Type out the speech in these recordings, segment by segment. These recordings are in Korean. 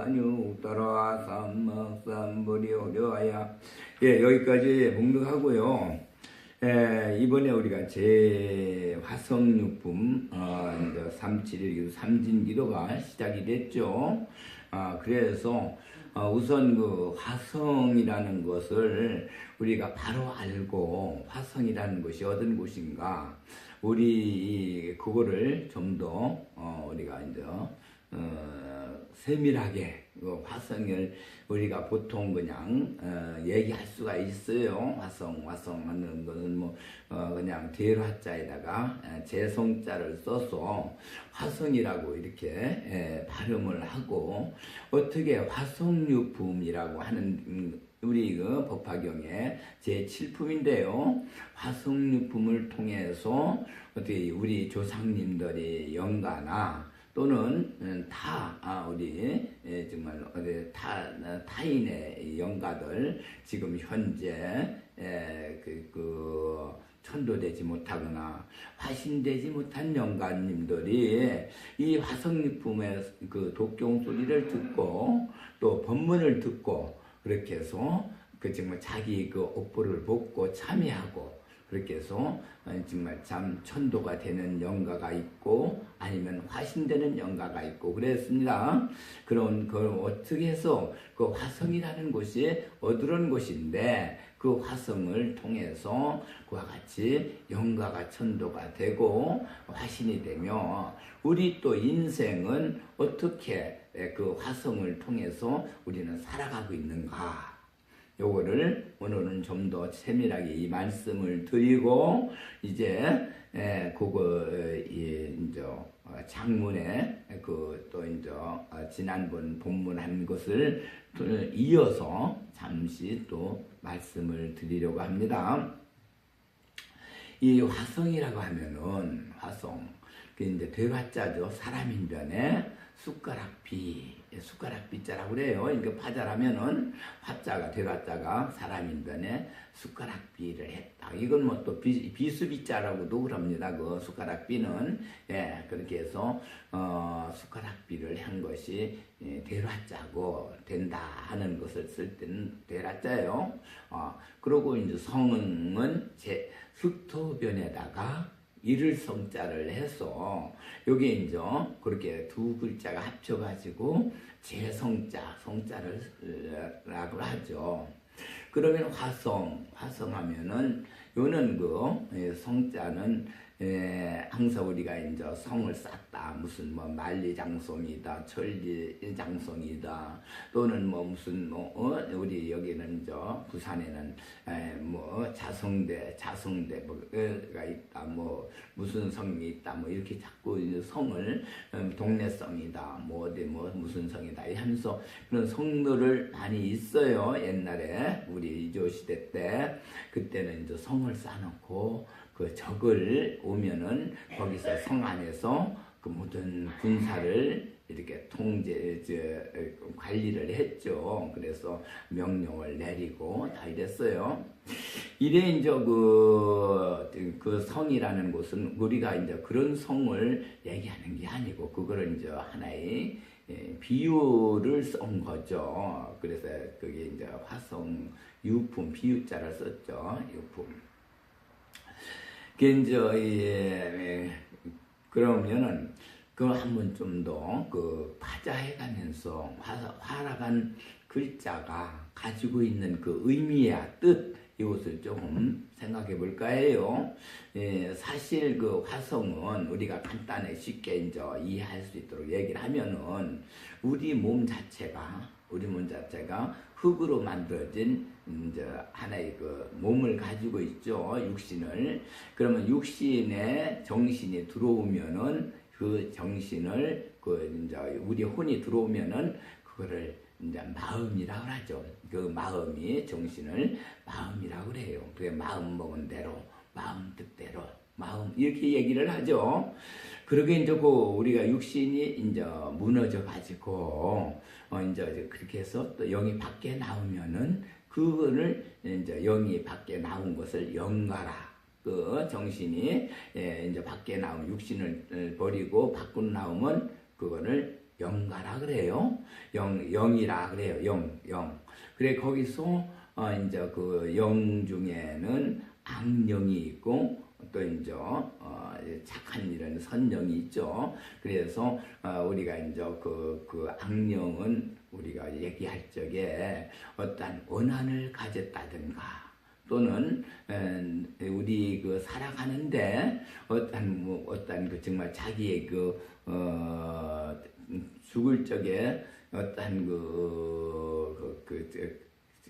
산유 따라 삼막삼불이 어려야. 예, 여기까지 묵묵하고요. 이번에 우리가 제 화성유품 이제 371 삼진기도가 시작이 됐죠. 그래서 우선 그 화성이라는 것을 우리가 바로 알고, 화성이라는 것이 어떤 곳인가, 우리 그거를 좀 더 우리가 이제 세밀하게 그 화성을 우리가 보통 그냥 얘기할 수가 있어요. 화성 하는 것은 뭐 그냥 대화자에다가 재성자를 써서 화성이라고 이렇게 발음을 하고, 어떻게 화성유품이라고 하는 우리 그 법화경의 제7품인데요. 화성유품을 통해서 어떻게 우리 조상님들의 영가나 또는 우리 정말 타인의 영가들, 지금 현재 천도되지 못하거나 화신되지 못한 영가님들이 이 화성유품의 그 독경 소리를 듣고 또 법문을 듣고, 그렇게 해서 그 정말 자기 그 업보를 벗고 참여하고, 그렇게 해서 정말 참 천도가 되는 영가가 있고 아니면 화신되는 영가가 있고 그랬습니다. 그런 걸 어떻게 해서 그 화성이라는 곳이 어두운 곳인데, 그 화성을 통해서 그와 같이 영가가 천도가 되고 화신이 되며, 우리 또 인생은 어떻게 그 화성을 통해서 우리는 살아가고 있는가, 요거를 오늘은 좀 더 세밀하게 이 말씀을 드리고, 이제 그거 이제 장문에 그 또 이제 지난번 본문한 것을 이어서 잠시 또 말씀을 드리려고 합니다. 이 화성이라고 하면은 화성, 그 이제 대화자죠. 사람인변에 숟가락비자라고 그래요. 이거 파자라면은 화자가, 대화자가 사람인변에 숟가락비를 했다. 이건 뭐 또 비수비자라고도 그럽니다. 그 숟가락비는, 그렇게 해서 숟가락비를 한 것이 대화자고 된다 하는 것을 쓸 때는 대화자예요. 그리고 이제 성은 제 흑토변에다가 이를 성자를 해서 여기에 이제 그렇게 두 글자가 합쳐가지고 재성자를 라고 하죠. 그러면 화성하면은 요는 그 성자는 항상 우리가 이제 성을 쌓다, 무슨 뭐 만리장성이다, 천리장성이다, 또는 뭐 무슨 우리 여기는 이제 부산에는 뭐 자성대 뭐가 있다, 뭐 무슨 성이 있다, 뭐 이렇게 자꾸 이제 성을 동네성이다, 뭐 어디 뭐 무슨 성이다 하면서 그런 성들을 많이 있어요. 옛날에 우리 이조 시대 때, 그때는 이제 성을 쌓아놓고 그 적을 오면은 거기서 성 안에서 그 모든 군사를 이렇게 관리를 했죠. 그래서 명령을 내리고 다 이랬어요. 이래 이제 그 성이라는 곳은 우리가 이제 그런 성을 얘기하는 게 아니고, 그거를 이제 하나의 비유를 쓴 거죠. 그래서 그게 이제 화성 유품, 비유자를 썼죠. 유품. 그러면은 그 한번 좀 더 그 파자해 가면서 화라간 글자가 가지고 있는 그 의미야 뜻, 이것을 조금 생각해 볼까 해요. 사실 그 화성은 우리가 간단히 쉽게 이제 이해할 수 있도록 얘기를 하면은 우리 몸 자체가 흙으로 만들어진 이제 하나의 그 몸을 가지고 있죠. 육신을. 그러면 육신에 정신이 들어오면은 그 정신을 이제 우리 혼이 들어오면은 그거를 이제 마음이라고 하죠. 그 마음이 정신을 마음이라고 그래요. 그게 마음 먹은 대로, 마음 뜻대로, 마음 이렇게 얘기를 하죠. 그러게 이제 우리가 육신이 이제 무너져 가지고 이제 그렇게 해서 또 영이 밖에 나오면은 그거를 이제 영이 밖에 나온 것을 영가라. 그 정신이 이제 밖에 나오면 육신을 버리고 밖으로 나오면 그거를 영가라 그래요. 영이라 그래요. 영. 그래 거기서 이제 그 영 중에는 악령이 있고 또 이제 착한 일은 선령이 있죠. 그래서 우리가 이제 그 악령은 우리가 얘기할 적에 어떤 원한을 가졌다든가 또는 우리 그 살아가는데 어떤 그 정말 자기의 죽을 적에 어떤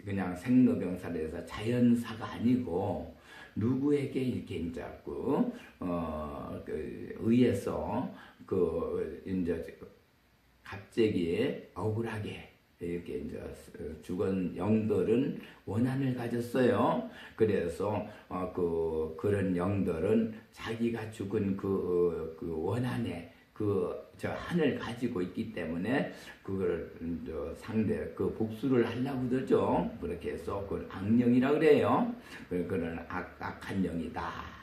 그냥 생로병사를 해서 자연사가 아니고 누구에게 이렇게 이제 의해서 이제 갑자기 억울하게 이렇게 이제 죽은 영들은 원한을 가졌어요. 그래서 그런 영들은 자기가 죽은 그 원한에 저 한을 가지고 있기 때문에 그걸 상대 복수를 하려고 그러죠. 그렇게 해서 그걸 악령이라 그래요. 그런 악한 영이다.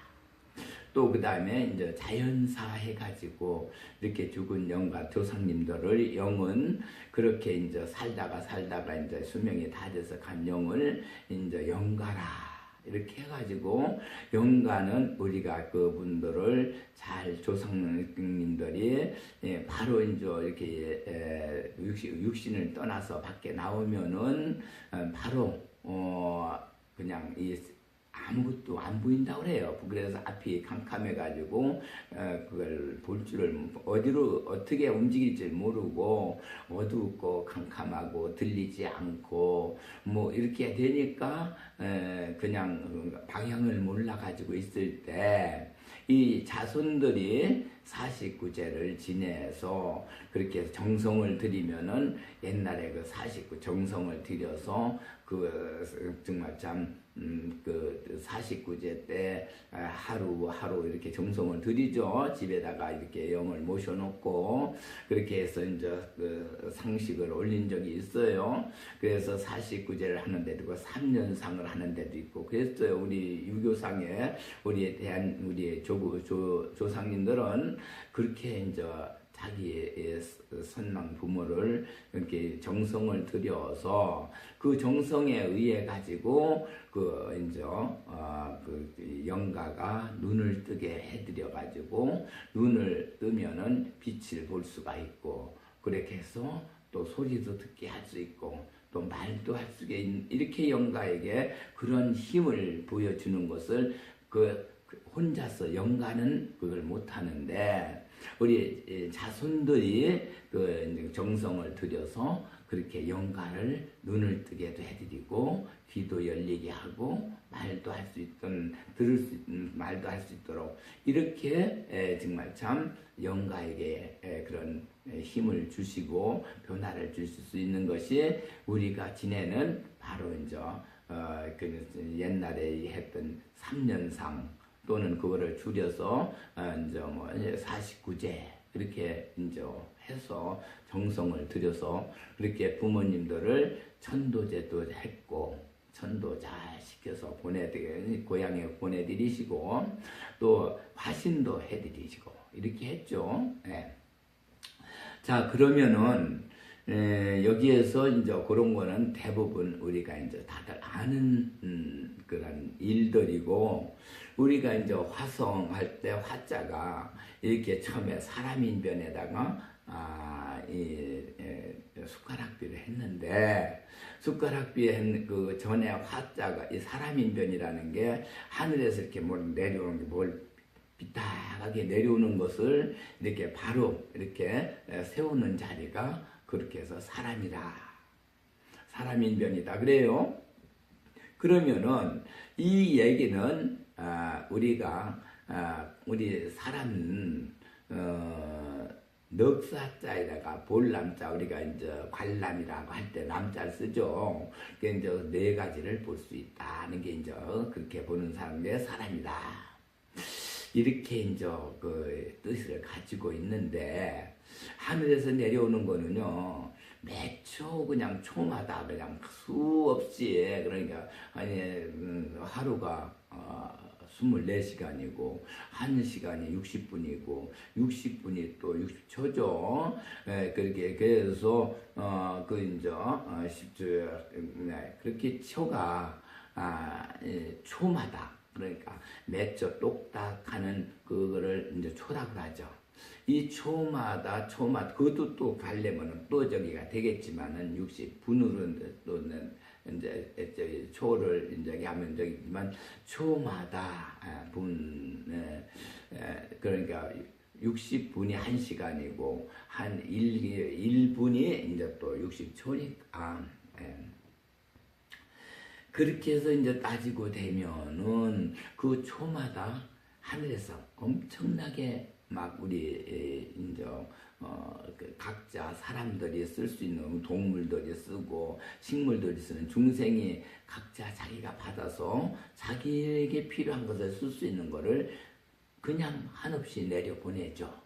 또 그 다음에 이제 자연사 해가지고 이렇게 죽은 영과 조상님들을 영은 그렇게 이제 살다가 이제 수명이 다 돼서 간 영을 이제 영가라. 이렇게 해가지고 영가는 우리가 그분들을 잘 조상님들이 바로 이제 이렇게 육신을 떠나서 밖에 나오면은 바로 그냥 아무것도 안 보인다고 그래요. 그래서 앞이 캄캄해가지고 그걸 볼 줄을 어디로 어떻게 움직일지 모르고 어둡고 캄캄하고 들리지 않고 뭐 이렇게 되니까 그냥 방향을 몰라가지고 있을 때 이 자손들이 49제를 지내서 그렇게 정성을 들이면은 옛날에 그 49 정성을 들여서 정말 참 49제 때 하루 이렇게 정성을 들이죠. 집에다가 이렇게 영을 모셔놓고 그렇게 해서 이제 상식을 올린 적이 있어요. 그래서 49제를 하는 데도 있고 3년상을 하는 데도 있고 그랬어요. 우리 유교상에 우리의 조상님들은 그렇게 이제 자기의 선망 부모를 이렇게 정성을 들여서 그 정성에 의해 가지고 이제 영가가 눈을 뜨게 해드려 가지고 눈을 뜨면은 빛을 볼 수가 있고 그렇게 해서 또 소리도 듣게 할 수 있고 또 말도 할 수 있게 이렇게 영가에게 그런 힘을 보여주는 것을 혼자서 영가는 그걸 못하는데 우리 자손들이 정성을 들여서 그렇게 영가를 눈을 뜨게도 해드리고 귀도 열리게 하고 말도 할 수 있던 말도 할 수 있도록 이렇게 정말 참 영가에게 그런 힘을 주시고 변화를 주실 수 있는 것이 우리가 지내는 바로 이제 옛날에 했던 3년상 또는 그거를 줄여서 이제 49제 이렇게 이제 해서 정성을 들여서 그렇게 부모님들을 천도제도 했고 천도 잘 시켜서 고향에 보내드리시고 또 화신도 해드리시고 이렇게 했죠. 네. 자 그러면은 여기에서 이제 그런 거는 대부분 우리가 이제 다들 아는 그런 일들이고 우리가 이제 화성할 때 화자가 이렇게 처음에 사람인변에다가 숟가락비를 했는데 숟가락비에 그 전에 화자가 이 사람인변이라는 게 하늘에서 이렇게 내려오는 게 비딱하게 내려오는 것을 이렇게 바로 이렇게 세우는 자리가 그렇게 해서 사람인변이다 그래요. 그러면은 이 얘기는 우리 사람은 넉사자에다가 볼남자 우리가 이제 관람이라고 할 때 남자를 쓰죠. 그게 이제 네 가지를 볼 수 있다는 게 이제 그렇게 보는 사람의 사람이다. 이렇게 이제 그 뜻을 가지고 있는데 하늘에서 내려오는 거는요. 매초 그냥 초마다 그냥 수없이 그러니까 하루가 24시간이고 1시간이 60분이고 60분이 또 60초죠. 그렇게 그래서 그 이제 10초 그렇게 초가 초마다 그러니까 맺혀 똑딱 하는 그거를 이제 초라고 하죠. 이 초마다 그것도 또 가려면은 또 저기가 되겠지만은 60분으로 또는 이제 초를 이제 하면 저기지만 초마다 그러니까 60분이 1시간이고 한 1분이 이제 또 60초니까 그렇게 해서 이제 따지고 되면은 그 초마다 하늘에서 엄청나게 막 우리 이제 그 각자 사람들이 쓸 수 있는 동물들이 쓰고 식물들이 쓰는 중생이 각자 자기가 받아서 자기에게 필요한 것을 쓸 수 있는 거를 그냥 한없이 내려보내요.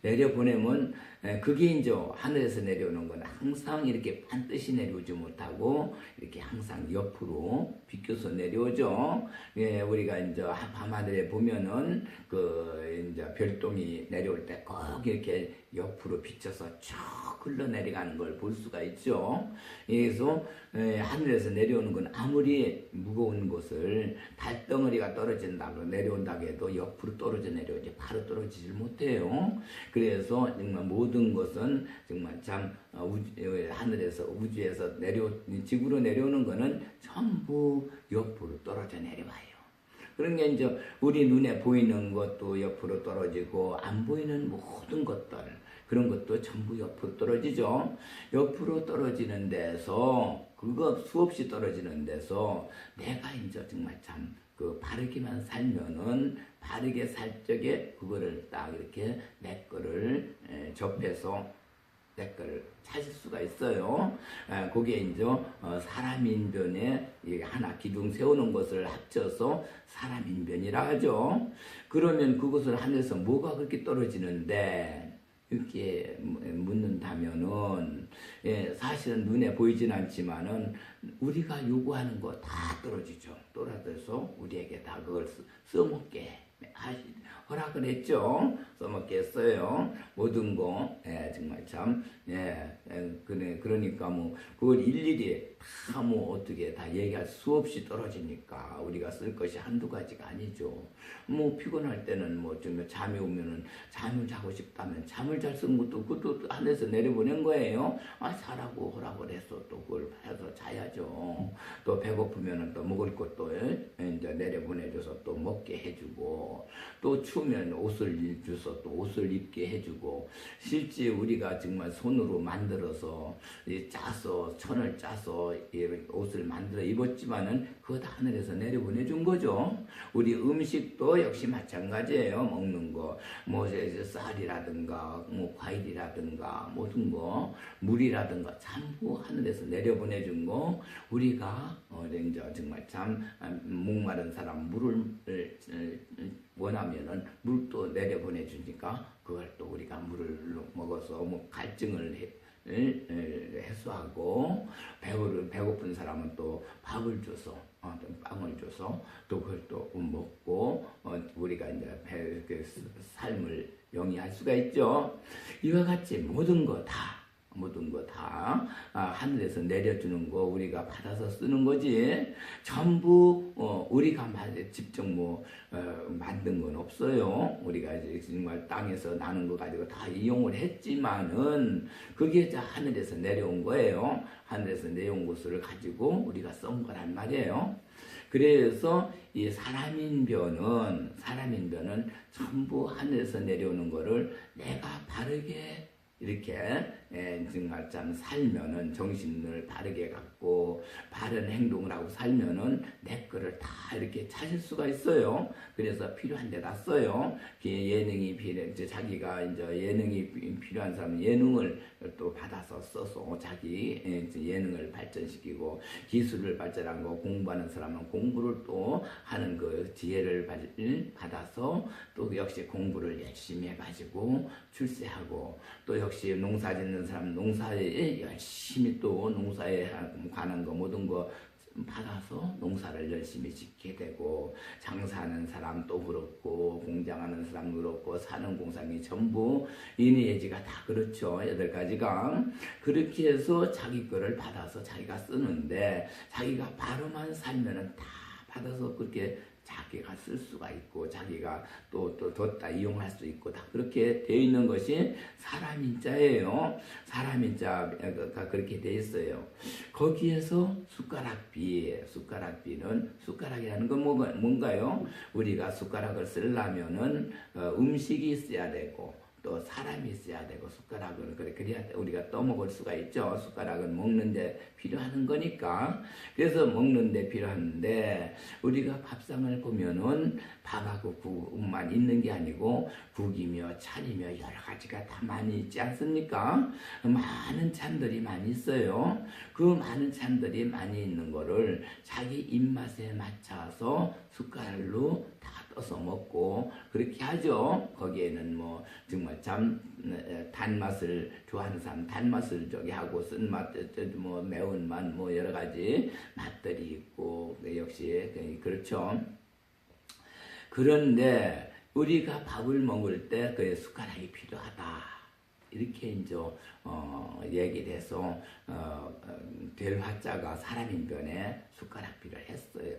내려보내면 그게 이제 하늘에서 내려오는 건 항상 이렇게 반드시 내려오지 못하고 이렇게 항상 옆으로 비껴서 내려오죠. 우리가 이제 밤하늘에 보면은 그 이제 별똥이 내려올 때 꼭 이렇게 옆으로 비쳐서 쭉 흘러내려가는 걸 볼 수가 있죠. 그래서 하늘에서 내려오는 건 아무리 무거운 것을 달덩어리가 떨어진다고 내려온다고 해도 옆으로 떨어져 내려오지 바로 떨어지질 못해요. 그래서 정말 모든 것은 정말 참 하늘에서 우주에서 지구로 내려오는 거는 전부 옆으로 떨어져 내려와요. 그러니까 이제 우리 눈에 보이는 것도 옆으로 떨어지고 안 보이는 모든 것들 그런 것도 전부 옆으로 떨어지죠. 옆으로 떨어지는 데서 그거 수없이 떨어지는 데서 내가 이제 정말 참 그 바르게만 살면은 바르게 살 적에 그거를 딱 이렇게 내 거를 접해서 내 거를 찾을 수가 있어요. 거기에 이제 사람인변에 하나 기둥 세우는 것을 합쳐서 사람인변이라 하죠. 그러면 그것을 하늘에서 뭐가 그렇게 떨어지는데 이렇게 묻는다면은 사실은 눈에 보이진 않지만은 우리가 요구하는 거 다 떨어지죠. 떨어져서 우리에게 다 그걸 써먹게 허락을 했죠. 써먹게 했어요. 모든 거 정말 참 그러니까 뭐 그걸 일일이 다 뭐 어떻게 다 얘기할 수 없이 떨어지니까 우리가 쓸 것이 한두 가지가 아니죠. 뭐 피곤할 때는 뭐 좀 잠이 오면은 잠을 자고 싶다면 잠을 잘 쓰는 것도 그것도 하늘에서 내려보낸 거예요. 자라고 허락을 해서 또 그걸 해서 자야죠. 또 배고프면은 또 먹을 것도 이제 내려보내줘서 또 먹게 해주고 또 추우면 옷을 줘서 또 옷을 입게 해주고 실제 우리가 정말 손으로 만들어서 짜서 천을 짜서 옷을 만들어 입었지만은 그거 다 하늘에서 내려보내준 거죠. 우리 음식도 역시 마찬가지예요. 먹는 거 뭐 쌀이라든가 뭐 과일이라든가 모든 거 물이라든가 전부 하늘에서 내려보내준 거 우리가 이제 정말 참 목마른 사람 물을 원하면은 물도 내려보내주니까 그걸 또 우리가 물을 먹어서 뭐 갈증을 해소하고 배고픈 사람은 또 밥을 줘서 빵을 줘서 또 그걸 또 먹고 우리가 이제 삶을 영위할 수가 있죠. 이와 같이 모든 거 다 하늘에서 내려주는 거 우리가 받아서 쓰는 거지 전부 우리가 직접 만든 건 없어요. 우리가 정말 땅에서 나는 거 가지고 다 이용을 했지만은 그게 하늘에서 내려온 거예요. 하늘에서 내려온 것을 가지고 우리가 쓴 거란 말이에요. 그래서 이 사람인변은 전부 하늘에서 내려오는 거를 내가 바르게 이렇게 정말 참 살면은 정신을 바르게 갖고 바른 행동을 하고 살면은 내 거를 다 이렇게 찾을 수가 있어요. 그래서 필요한 데다 써요. 예능이 자기가 이제 예능이 필요한 사람은 예능을 또 받아서 써서 자기 예능을 발전시키고 기술을 발전한 거 공부하는 사람은 공부를 또 하는 그 지혜를 받아서 또 역시 공부를 열심히 해가지고 출세하고 또 역시 농사 짓는 사람 농사에 열심히 또 농사에 관한 거 모든 거 받아서 농사를 열심히 짓게 되고 장사하는 사람도 그렇고 공장하는 사람도 그렇고 사는 공상이 전부 인의예지가 다 그렇죠. 8가지가 그렇게 해서 자기 거를 받아서 자기가 쓰는데 자기가 바로만 살면은 다 받아서 그렇게 자기가 쓸 수가 있고 자기가 또 뒀다 이용할 수 있고 다 그렇게 되어 있는 것이 사람인자예요. 사람인자가 그렇게 되어 있어요. 거기에서 숟가락비는 숟가락이라는 건 뭔가요? 우리가 숟가락을 쓰려면은 음식이 있어야 되고 또 사람이 있어야 되고 숟가락은 그래야 우리가 떠먹을 수가 있죠. 숟가락은 먹는데 필요한 거니까. 그래서 먹는데 필요한데 우리가 밥상을 보면은 밥하고 국만 있는 게 아니고 국이며 찬이며 여러 가지가 다 많이 있지 않습니까? 많은 찬들이 많이 있어요. 그 많은 찬들이 많이 있는 거를 자기 입맛에 맞춰서 숟가락으로 다 떠서 먹고 그렇게 하죠. 거기에는 뭐 정말 참 단맛을 좋아하는 사람 단맛을 저기 하고 쓴맛 뭐 매운맛 뭐 여러 가지 맛들이 있고 역시 그렇죠. 그런데 우리가 밥을 먹을 때 그 숟가락이 필요하다. 이렇게 이제 얘기를 해서 될 화자가 사람인변에 숟가락비를 했어요.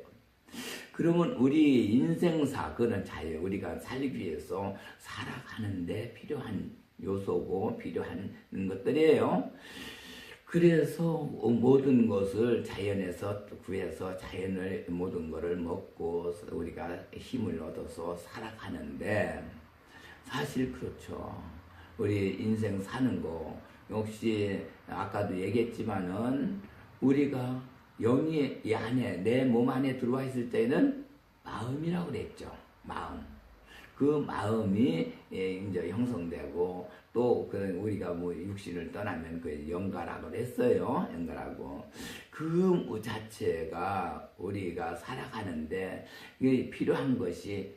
그러면 우리 인생사 그는 자유 우리가 살기 위해서 살아가는데 필요한 요소고 필요한 것들이에요. 그래서 모든 것을 자연에서 구해서 자연을 모든 것을 먹고 우리가 힘을 얻어서 살아가는데 사실 그렇죠. 우리 인생 사는 거 역시 아까도 얘기했지만은 우리가 영이 이 안에 내 몸 안에 들어와 있을 때는 마음이라고 그랬죠. 마음. 그 마음이 이제 형성되고 또 우리가 뭐 육신을 떠나면 그 영가라고 했어요. 영가라고. 그 자체가 우리가 살아가는데 필요한 것이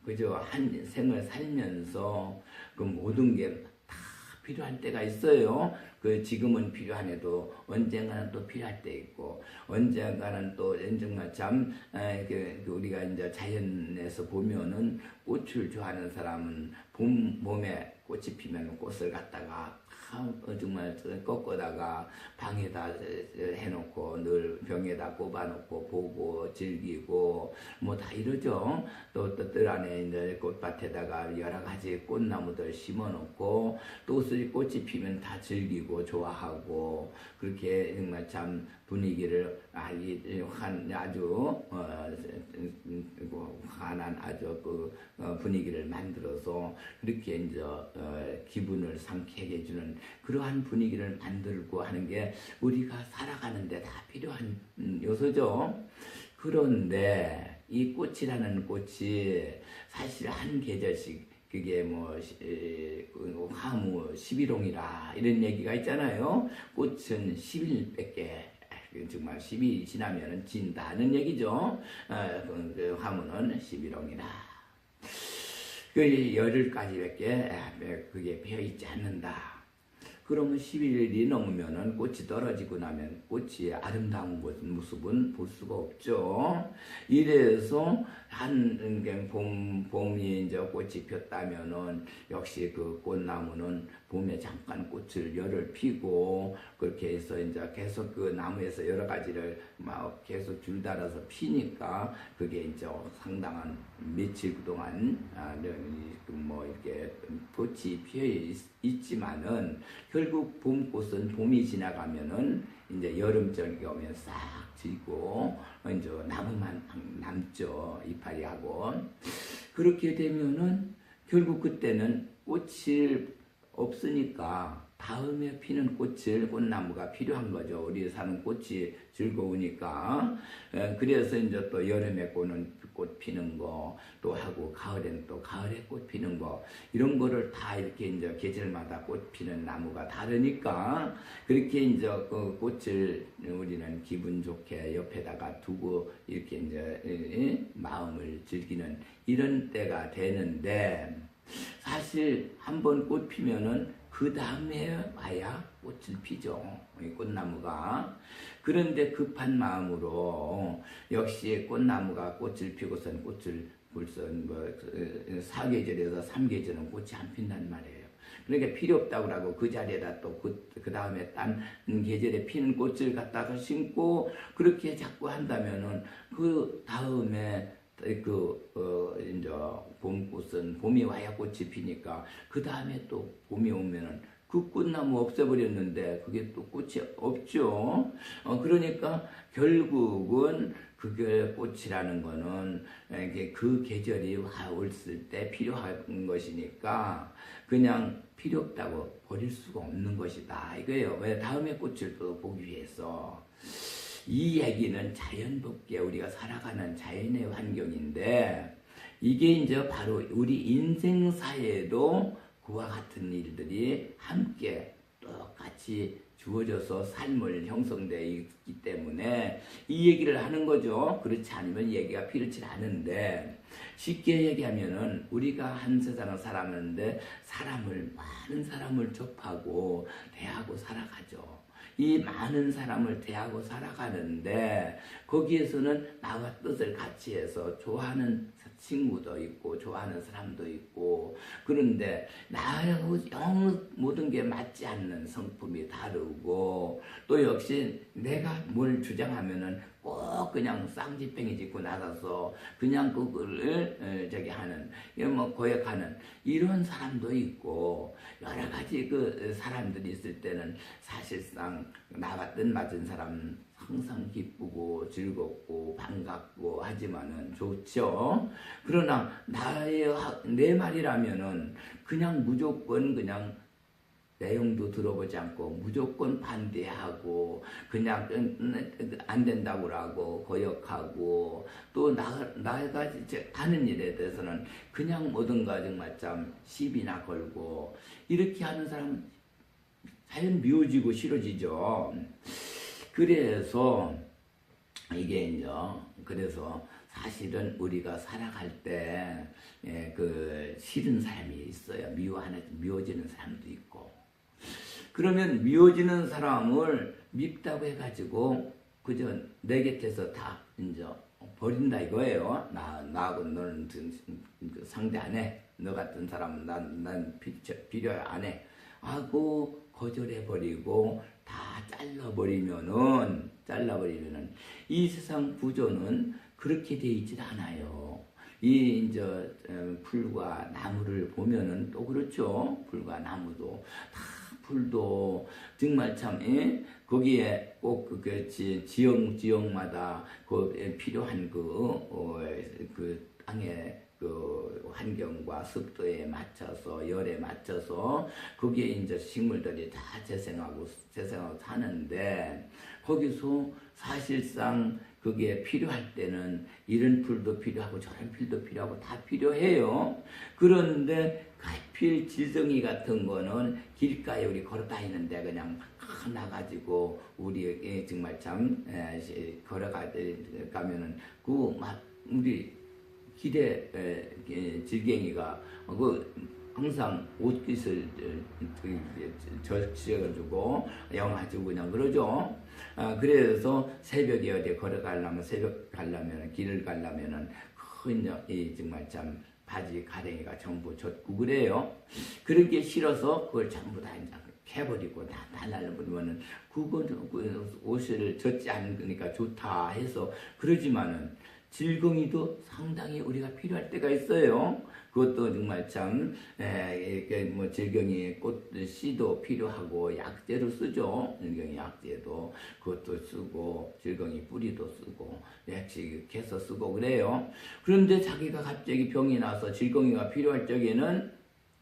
그저 한 생을 살면서 그 모든 게 다 필요한 때가 있어요. 그 지금은 필요한데도 언젠가는 또 필요할 때 있고 언젠가는 또 언젠가 참 우리가 이제 자연에서 보면은 꽃을 좋아하는 사람은 봄에 꽃이 피면 꽃을 갖다가 정말 꺾어다가 방에다 해놓고 늘 병에다 꼽아놓고 보고 즐기고 뭐 다 이러죠. 또 뜰 안에 이제 꽃밭에다가 여러 가지 꽃나무들 심어놓고 또 꽃이 피면 다 즐기고 좋아하고 그렇게 정말 참 분위기를 아주 환한 아주 그 분위기를 만들어서 그렇게 이제 기분을 상쾌하게 해주는 그러한 분위기를 만들고 하는 게 우리가 살아가는데 다 필요한 요소죠. 그런데 이 꽃이라는 꽃이 사실 한 계절씩 그게 뭐 화무 11홍이라 이런 얘기가 있잖아요. 꽃은 10일밖에 정말 10일이 지나면은 진다는 얘기죠. 화무는 11홍이라. 그 열흘까지밖에 그게 배어 있지 않는다. 그러면 11일이 넘으면은 꽃이 떨어지고 나면 꽃이 아름다운 모습은 볼 수가 없죠. 이래서 봄이 이제 꽃이 폈다면은 역시 그 꽃나무는 봄에 잠깐 꽃을 열을 피고 그렇게 해서 이제 계속 그 나무에서 여러 가지를 막 계속 줄달아서 피니까 그게 이제 상당한 며칠 그동안 뭐 이렇게 꽃이 피어 있지만은 결국 봄꽃은 봄이 지나가면은 이제 여름철이 오면 싹 지고 이제 나무만 남죠. 이파리 하고 그렇게 되면은 결국 그때는 꽃이 없으니까 다음에 피는 꽃나무가 필요한 거죠. 우리 사는 꽃이 즐거우니까. 그래서 이제 또 여름에 꽃 피는 거 또 하고 가을엔 또 가을에 꽃 피는 거 이런 거를 다 이렇게 이제 계절마다 꽃 피는 나무가 다르니까 그렇게 이제 그 꽃을 우리는 기분 좋게 옆에다가 두고 이렇게 이제 마음을 즐기는 이런 때가 되는데 사실 한번 꽃 피면은 그 다음에 와야 꽃을 피죠. 이 꽃나무가. 그런데 급한 마음으로 역시 꽃나무가 꽃을 피고선 꽃을 벌써 뭐 4계절에서 3계절은 꽃이 안 핀단 말이에요. 그러니까 필요 없다고 하고 그 자리에다 또 그 다음에 딴 계절에 피는 꽃을 갖다가 심고 그렇게 자꾸 한다면은 그 다음에 이제 봄꽃은 봄이 와야 꽃이 피니까 그 다음에 또 봄이 오면은 그 꽃나무 없애버렸는데 그게 또 꽃이 없죠. 그러니까 결국은 그게 꽃이라는 거는 이게 그 계절이 왔을 때 필요한 것이니까 그냥 필요 없다고 버릴 수가 없는 것이다 이거예요. 왜 다음에 꽃을 또 보기 위해서. 이 얘기는 자연법계 우리가 살아가는 자연의 환경인데 이게 이제 바로 우리 인생사에도 그와 같은 일들이 함께 똑같이 주어져서 삶을 형성되어 있기 때문에 이 얘기를 하는 거죠. 그렇지 않으면 얘기가 필요치 않은데 쉽게 얘기하면은 우리가 한 세상을 살았는데 많은 사람을 접하고 대하고 살아가죠. 이 많은 사람을 대하고 살아가는데 거기에서는 나와 뜻을 같이 해서 좋아하는 친구도 있고 좋아하는 사람도 있고 그런데 나하고 영 모든 게 맞지 않는 성품이 다르고 또 역시 내가 뭘 주장하면은 꼭 그냥 쌍지팽이 짚고 나가서 그냥 그거를 하는 뭐 고역하는 이런 사람도 있고 여러 가지 그 사람들이 있을 때는 사실상 나 같은 맞은 사람 항상 기쁘고 즐겁고 반갑고 하지만은 좋죠. 그러나 내 말이라면은 그냥 무조건 그냥 내용도 들어보지 않고 무조건 반대하고 그냥 안 된다고 하고 거역하고 또 나가 하는 일에 대해서는 그냥 뭐든가 정말 참 시비나 걸고 이렇게 하는 사람은 자연 미워지고 싫어지죠. 그래서 이게 이제 그래서 사실은 우리가 살아갈 때 그 싫은 사람이 있어요. 미워지는 사람도 있고. 그러면 미워지는 사람을 밉다고 해가지고 그저 내 곁에서 다 이제 버린다 이거예요. 나하고 너는 상대 안 해. 너 같은 사람은 난 필요 안 해. 하고 거절해버리고 다 잘라버리면은 이 세상 구조는 그렇게 돼 있질 않아요. 이 이제 풀과 나무를 보면은 또 그렇죠. 풀과 나무도 다 풀도 정말 참 거기에 꼭 지역마다 그 필요한 그 땅의 그 환경과 습도에 맞춰서 열에 맞춰서 거기에 이제 식물들이 다 재생하고 사는데 거기서 사실상 그게 필요할 때는 이런 풀도 필요하고 저런 풀도 필요하고 다 필요해요. 그런데 하필 지성이 같은 거는 길가에 우리 걸어다니는데 그냥 나가지고 우리 정말 참 걸어가면은 우리 길에 질갱이가 항상 옷깃을 젖혀가지고 영화주고 그냥 그러죠. 그래서 새벽에 어디 걸어가려면 길을 가려면은 큰 정말 참 바지 가랭이가 전부 젖고 그래요. 그렇게 싫어서 그걸 전부 다 이제 캐버리고 다 날려버리면은 그 옷을 젖지 않으니까 좋다 해서 그러지만은 질갱이도 상당히 우리가 필요할 때가 있어요. 그것도 정말 참 이렇게 뭐 질갱이 꽃 씨도 필요하고 약재로 쓰죠. 질갱이 약재도 그것도 쓰고 질갱이 뿌리도 쓰고 약식해서 쓰고 그래요. 그런데 자기가 갑자기 병이 나서 질갱이가 필요할 적에는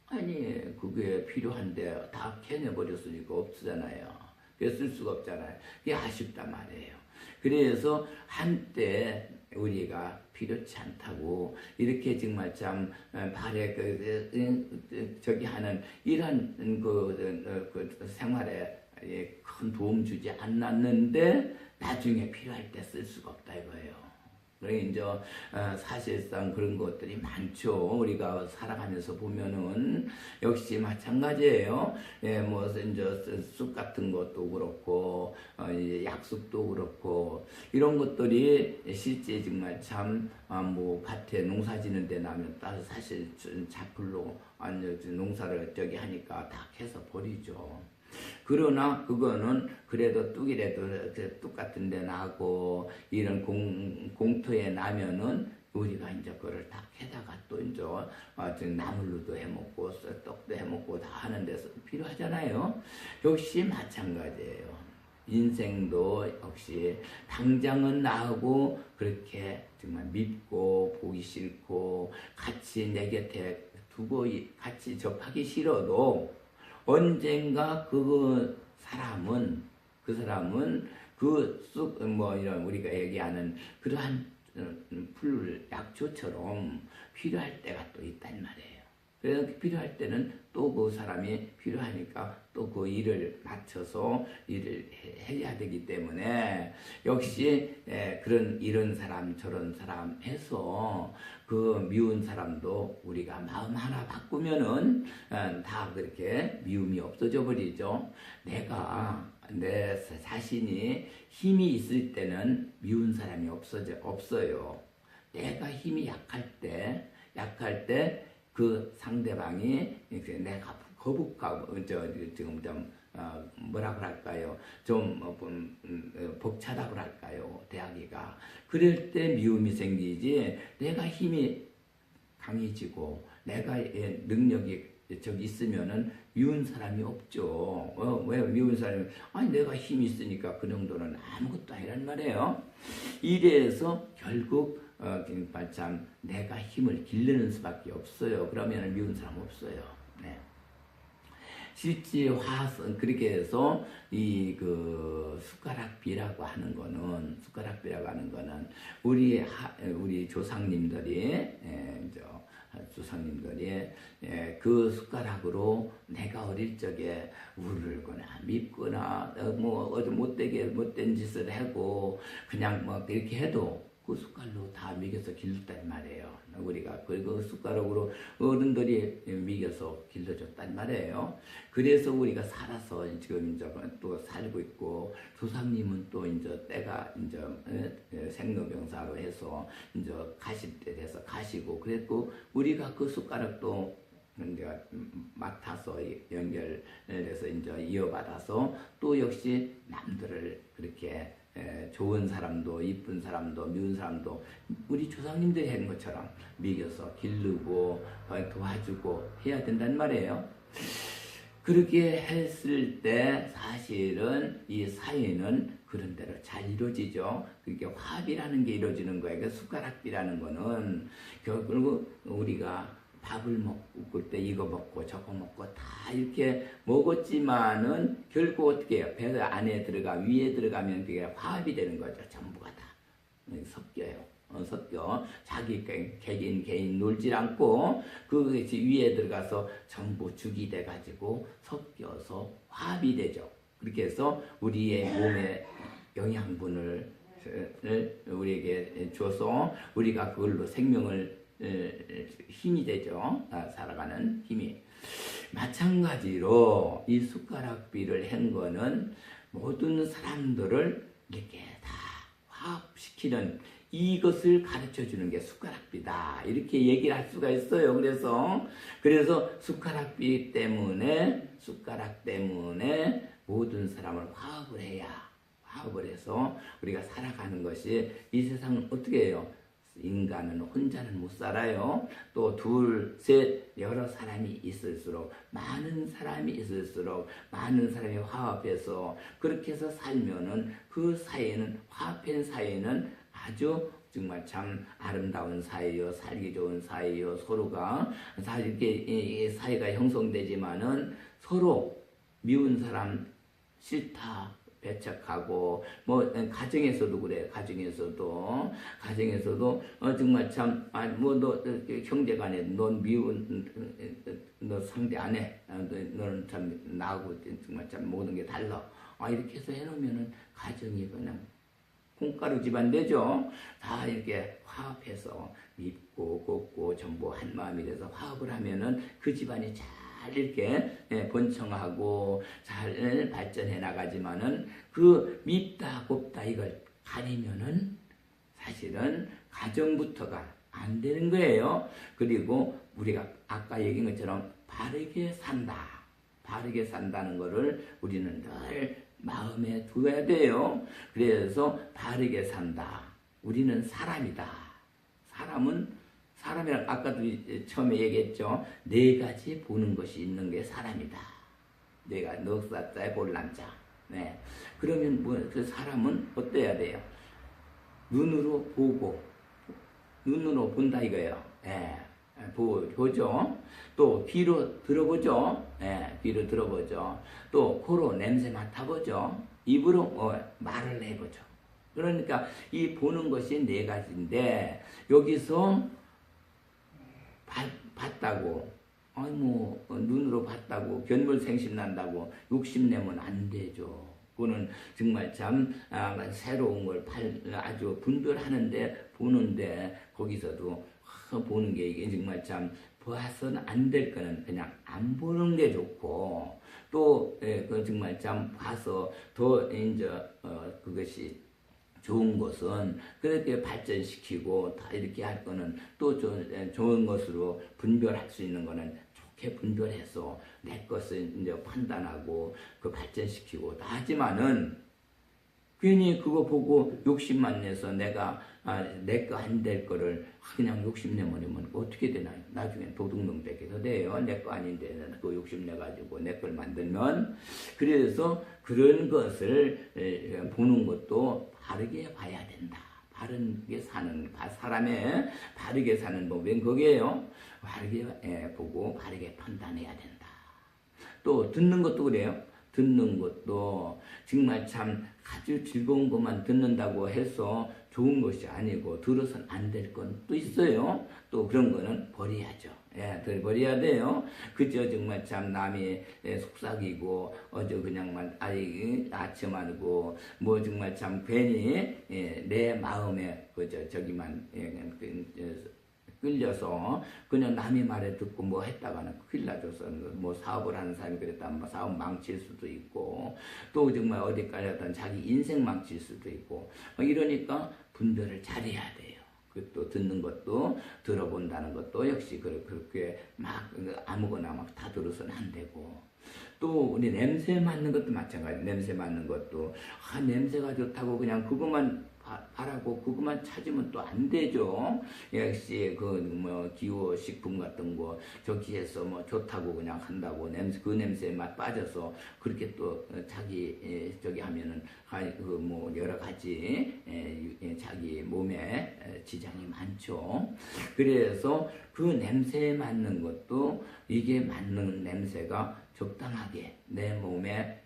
아니 그게 필요한데 다 캐내버렸으니까 없잖아요. 그게 쓸 수가 없잖아요. 그게 아쉽단 말이에요. 그래서 한때 우리가 필요치 않다고 이렇게 정말 참 발에 저기 하는 이런 그 생활에 큰 도움 주지 않았는데 나중에 필요할 때 쓸 수가 없다 이거예요. 그래 이제 사실상 그런 것들이 많죠. 우리가 살아가면서 보면은 역시 마찬가지예요. 예, 뭐 이제 쑥 같은 것도 그렇고 이제 약속도 그렇고 이런 것들이 실제 정말 참 뭐 밭에 농사 짓는 데 나면 따로 사실 자풀로 농사를 저기 하니까 다 캐서 버리죠. 그러나 그거는 그래도 뚝이라도 뚝 같은 데 나고 이런 공터에 나면은 우리가 이제 그걸 다 캐다가 또 이제 나물로도 해먹고 떡도 해먹고 다 하는 데서 필요하잖아요. 역시 마찬가지예요. 인생도 역시 당장은 나하고 그렇게 정말 밉고 보기 싫고 같이 내 곁에 두고 같이 접하기 싫어도 언젠가 그 사람은 뭐 이런 우리가 얘기하는 그러한 풀 약초처럼 필요할 때가 또 있단 말이에요. 그래서 필요할 때는 또 그 사람이 필요하니까 또 그 일을 맞춰서 일을 해야 되기 때문에 역시 이런 사람 저런 사람 해서 그 미운 사람도 우리가 마음 하나 바꾸면은 다 그렇게 미움이 없어져 버리죠. 내 자신이 힘이 있을 때는 미운 사람이 없어요. 내가 힘이 약할 때 그 상대방이 내가 거북하고 지금 좀 뭐라 그럴까요? 좀 벅차다고 할까요? 대하기가 그럴 때 미움이 생기지. 내가 힘이 강해지고 내가 능력이 저기 있으면은 미운 사람이 없죠. 왜 미운 사람이 아니 내가 힘이 있으니까 그 정도는 아무것도 아니란 말이에요. 이래서 결국 참 내가 힘을 기르는 수밖에 없어요. 그러면 미운 사람 없어요. 네. 실제 화선 그렇게 해서 이 그 숟가락비라고 하는 거는 우리 조상님들이 그 숟가락으로 내가 어릴 적에 우르거나 밉거나 뭐 어디 못된 짓을 하고 그냥 뭐 이렇게 해도 그 숟갈로 다 미겨서 길렀단 말이에요. 우리가 그 숟가락으로 어른들이 미겨서 길러줬단 말이에요. 그래서 우리가 살아서 지금 이제 또 살고 있고 조상님은 또 이제 때가 이제 생로병사로 해서 이제 가실 때 돼서 가시고 그랬고 우리가 그 숟가락도 이제 맡아서 연결해서 이제 이어받아서 또 역시 남들을 그렇게 좋은 사람도 이쁜 사람도 미운 사람도 우리 조상님들이 한 것처럼 미겨서 기르고 도와주고 해야 된단 말이에요. 그렇게 했을 때 사실은 이 사회는 그런 대로 잘 이루어지죠. 그게 화합이라는 게 이루어지는 거예요. 숟가락비라는 거는 결국 우리가 밥을 먹을 때 이거 먹고 저거 먹고 다 이렇게 먹었지만은 결국 어떻게 해요? 배 안에 위에 들어가면 그게 화합이 되는 거죠. 전부가 다 섞여요. 섞여 자기 개인 놀질 않고 그것이 위에 들어가서 전부 죽이 돼가지고 섞여서 화합이 되죠. 그렇게 해서 우리의 몸에 영양분을 우리에게 줘서 우리가 그걸로 생명을 힘이 되죠. 살아가는 힘이. 마찬가지로 이 숟가락비를 한 거는 모든 사람들을 이렇게 다 화합시키는 이것을 가르쳐 주는 게 숟가락비다. 이렇게 얘기를 할 수가 있어요. 그래서 숟가락 때문에 모든 사람을 화합을 해서 우리가 살아가는 것이 이 세상은 어떻게 해요? 인간은 혼자는 못 살아요. 또 둘, 셋, 여러 사람이 있을수록 많은 사람이 화합해서 그렇게 해서 살면은 그 사회는 화합한 사회는 아주 정말 참 아름다운 사회요, 살기 좋은 사회요. 서로가 이렇게 사회가 형성되지만은 서로 미운 사람 싫다. 배척하고 뭐 가정에서도 그래. 가정에서도 정말 참 너 형제간에 넌 미운 너 상대 안 해. 너는 참 나하고 정말 참 모든 게 달라. 이렇게 해서 해놓으면은 가정이 그냥 콩가루 집안 되죠. 다 이렇게 화합해서 밉고 곱고 전부 한 마음이 돼서 화합을 하면은 그 집안이 잘 이렇게 번성하고 잘 발전해 나가지만은 그 밉다 곱다 이걸 가리면은 사실은 가정부터가 안 되는 거예요. 그리고 우리가 아까 얘기한 것처럼 바르게 산다. 바르게 산다는 거를 우리는 늘 마음에 두어야 돼요. 그래서 바르게 산다. 우리는 사람이다. 사람이랑 아까도 처음에 얘기했죠. 네 가지 보는 것이 있는 게 사람이다. 내가 넉사자에 볼람자. 네. 그러면 그 사람은 어때야 돼요? 눈으로 보고, 눈으로 본다 이거예요. 예. 보죠. 또 귀로 들어보죠. 예, 귀로 들어보죠. 또 코로 냄새 맡아보죠. 입으로 말을 해보죠. 그러니까 이 보는 것이 네 가지인데 여기서 봤다고 눈으로 봤다고 견물생심 난다고 욕심내면 안 되죠. 그거는 정말 참 새로운 걸 아주 분별하는데 보는데 거기서도 보는 게 이게 정말 참 봐서는 안 될 거는 그냥 안 보는 게 좋고 또 그 정말 참 봐서 더 이제 그것이 좋은 것은 그렇게 발전시키고 다 이렇게 할 거는 또 좋은 것으로 분별할 수 있는 거는 좋게 분별해서 내 것을 이제 판단하고 그 발전시키고 다 하지만은 괜히 그거 보고 욕심만 내서 내가 내 거 안 될 거를 그냥 욕심내면 어떻게 되나요? 나중에 도둑놈 뺏겨서 돼요. 내 거 아닌데 그 욕심내가지고 내 걸 만들면. 그래서 그런 것을 보는 것도 바르게 봐야 된다. 바르게 사는 사람의 바르게 사는 법은 거기에요. 바르게 보고 바르게 판단해야 된다. 또 듣는 것도 그래요. 듣는 것도 정말 참 아주 즐거운 것만 듣는다고 해서 좋은 것이 아니고 들어서는 안 될 건 또 있어요. 또 그런 거는 버려야죠. 예, 버려야 돼요. 그저 정말 참 남이 속삭이고 그냥만 아첨하고 뭐 정말 참 괜히 내 마음에 저기만 끌려서 그냥 남의 말에 듣고 뭐 했다가는 큰일 나줘서 뭐 사업을 하는 사람이 그랬다면 뭐 사업 망칠 수도 있고 또 정말 어디까지 하든 자기 인생 망칠 수도 있고 이러니까 분별을 잘해야 돼요. 또 듣는 것도 들어본다는 것도 역시 그렇게 막 아무거나 막 다 들어서는 안 되고 또 우리 냄새 맡는 것도 마찬가지. 냄새 맡는 것도 냄새가 좋다고 그냥 그것만 바라고 그것만 찾으면 또 안 되죠. 역시 기호 식품 같은 거 저기에서 뭐 좋다고 그냥 한다고 그 냄새에 맛 빠져서 그렇게 또 자기 저기 하면은 여러 가지 자기 몸에 지장이 많죠. 그래서 그 냄새에 맞는 것도 이게 맞는 냄새가 적당하게 내 몸에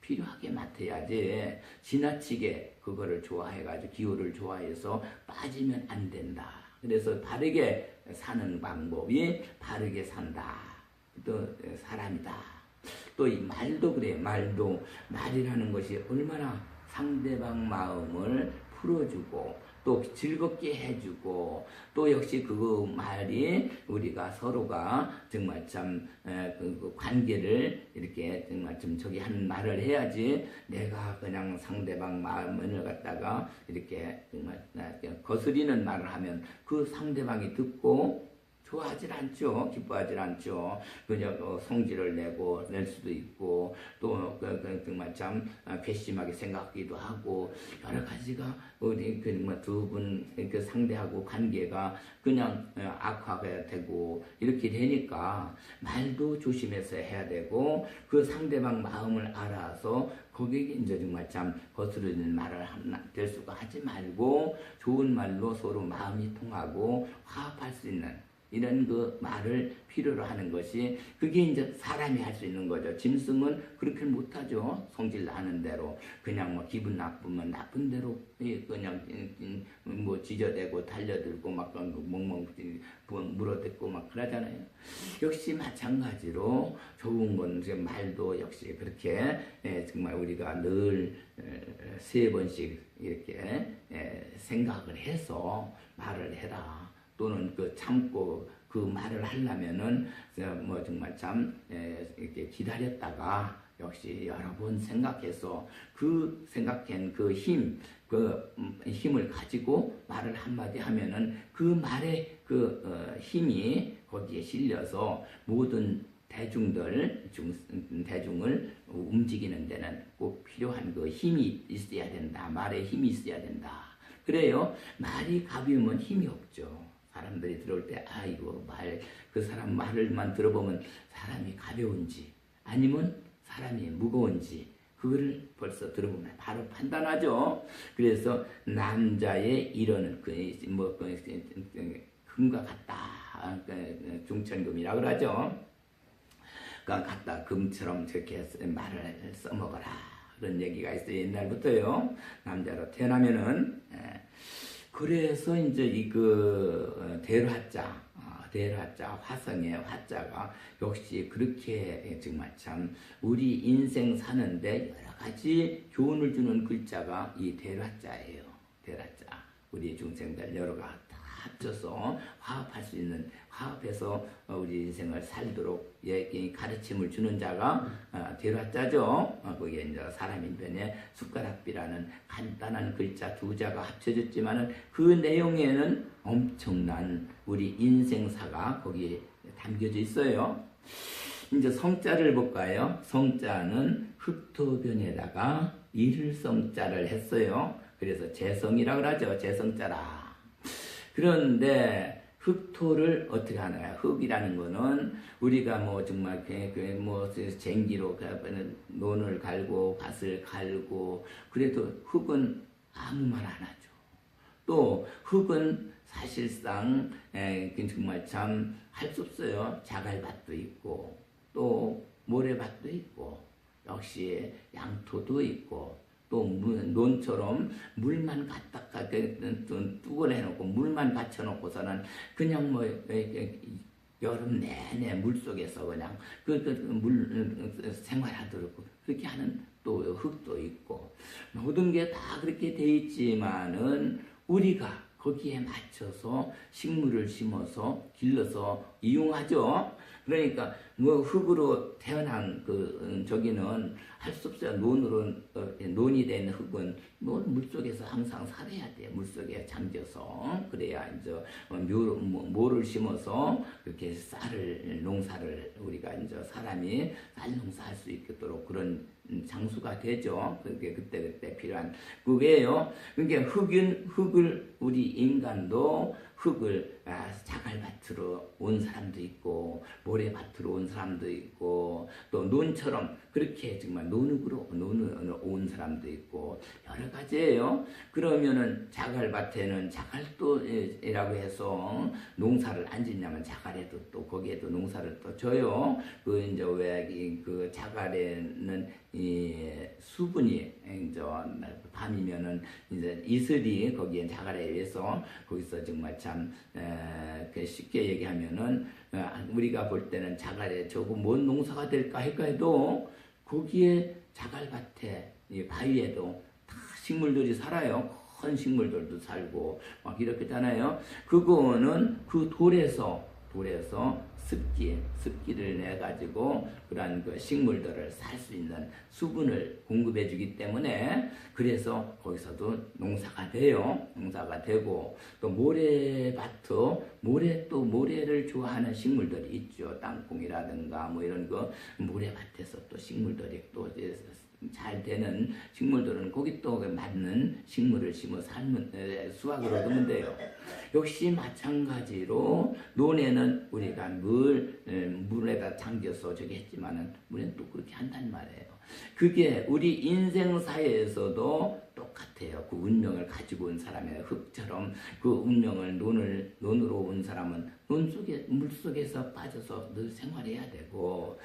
필요하게 맡아야지 지나치게 그거를 좋아해가지고 기호를 좋아해서 빠지면 안 된다. 그래서 바르게 사는 방법이 바르게 산다. 또 사람이다. 또 이 말도 그래. 말이라는 것이 얼마나 상대방 마음을 풀어주고 또 즐겁게 해주고 또 역시 그 말이 우리가 서로가 정말 참 그 관계를 이렇게 정말 좀 저기 하는 말을 해야지 내가 그냥 상대방 마음을 갖다가 이렇게 정말 거스리는 말을 하면 그 상대방이 듣고 좋아하질 않죠. 기뻐하질 않죠. 그냥 성질을 낼 수도 있고 또 정말 참 괘씸하게 생각하기도 하고 여러 가지가 우리 두 분 상대하고 관계가 그냥 악화가 되고 이렇게 되니까 말도 조심해서 해야 되고 그 상대방 마음을 알아서 거기에 이제 정말 참 거스르는 말을 될 수가 하지 말고 좋은 말로 서로 마음이 통하고 화합할 수 있는 이런 그 말을 필요로 하는 것이 그게 이제 사람이 할 수 있는 거죠. 짐승은 그렇게 못하죠. 성질 나는 대로 그냥 뭐 기분 나쁘면 나쁜 대로 그냥 뭐 지저대고 달려들고 막 멍멍 물어댔고 막 그러잖아요. 역시 마찬가지로 좋은 건 말도 역시 그렇게 정말 우리가 늘 3번씩 이렇게 생각을 해서 말을 해라. 또는 그 참고 그 말을 하려면은 뭐 정말 참 이렇게 기다렸다가 역시 여러 번 생각해서 그 생각한 그 힘을 가지고 말을 한마디 하면은 그 말의 그 힘이 거기에 실려서 모든 대중을 움직이는 데는 꼭 필요한 그 힘이 있어야 된다. 말에 힘이 있어야 된다. 그래요. 말이 가벼우면 힘이 없죠. 사람들이 들어올 때, 이거 그 사람 말을만 들어보면 사람이 가벼운지, 아니면 사람이 무거운지, 그거를 벌써 들어보면 바로 판단하죠. 그래서 남자의 이러는 금과 같다. 중천금이라 그러죠. 같다. 금처럼 저렇게 말을 써먹어라. 그런 얘기가 있어요. 옛날부터요. 남자로 태어나면은. 그래서 이제 대화자 화성의 화자가 역시 그렇게 정말 참 우리 인생 사는데 여러 가지 교훈을 주는 글자가 이 대화자예요. 대화자. 우리 중생들 여러 가지 다 합쳐서 화합해서 우리 인생을 살도록 가르침을 주는 자가 대화자죠. 거기에 이제 사람인변에 숟가락비라는 간단한 글자 두 자가 합쳐졌지만은 그 내용에는 엄청난 우리 인생사가 거기에 담겨져 있어요. 이제 성자를 볼까요? 성자는 흑토변에다가 일성자를 했어요. 그래서 재성이라고 하죠. 재성자라. 그런데 흑토를 어떻게 하나요? 흑이라는 거는 우리가 뭐 정말 쟁기로 논을 갈고 밭을 갈고 그래도 흑은 아무 말 안 하죠. 또 흑은 사실상 정말 참 할 수 없어요. 자갈밭도 있고 또 모래밭도 있고 역시 양토도 있고 또 논처럼 물만 갖다가 뚜껑을 해놓고 물만 받쳐놓고서는 그냥 뭐 여름 내내 물 속에서 그냥 물 생활하도록 그렇게 하는 또 흙도 있고 모든 게 다 그렇게 돼 있지만은 우리가 거기에 맞춰서 식물을 심어서 길러서 이용하죠. 그러니까 뭐 흙으로 태어난 저기는 할 수 없어요. 논이 된 흙은 물속에서 항상 살아야 돼요. 물속에 잠겨서 그래야 이제 모를 심어서 그렇게 농사를 우리가 이제 사람이 쌀 농사할 수 있도록 그런 장수가 되죠. 그게 그때 필요한 그게요. 그러니까 흙을 우리 인간도 흙을 자갈밭으로 온 사람도 있고 모래밭으로 온 사람도 있고 또 논처럼 그렇게 정말 논으로 온 사람도 있고 여러 가지예요. 그러면은 자갈밭에는 자갈도라고 해서 농사를 안 짓냐면 자갈에도 또 거기에도 농사를 또 져요. 이제 왜 그 자갈에는 이 수분이 이제 밤이면은 이제 이슬이 거기에 자갈에 의해서 거기서 정말 참 쉽게 얘기하면은 우리가 볼 때는 자갈에 저거 뭔 농사가 될까 해도 거기에 자갈밭에 이 바위에도 다 식물들이 살아요. 큰 식물들도 살고 막 이렇게잖아요. 그거는 그 돌에서 습기를 내 가지고 그러한 그 식물들을 살 수 있는 수분을 공급해 주기 때문에 그래서 거기서도 농사가 돼요. 농사가 되고 또 모래를 좋아하는 식물들이 있죠. 땅콩이라든가 뭐 이런 거 모래밭에서 또 식물들이 또 잘 되는 식물들은 거기 또 맞는 식물을 심어 수확을 얻으면 돼요. 역시 마찬가지로 논에는 우리가 물에다 잠겨서 저기 했지만은 물에는 또 그렇게 한단 말이에요. 그게 우리 인생사에서도 똑같아요. 그 운명을 가지고 온 사람의 흙처럼 그 운명을 논으로 온 사람은 물속에서 빠져서 늘 생활해야 되고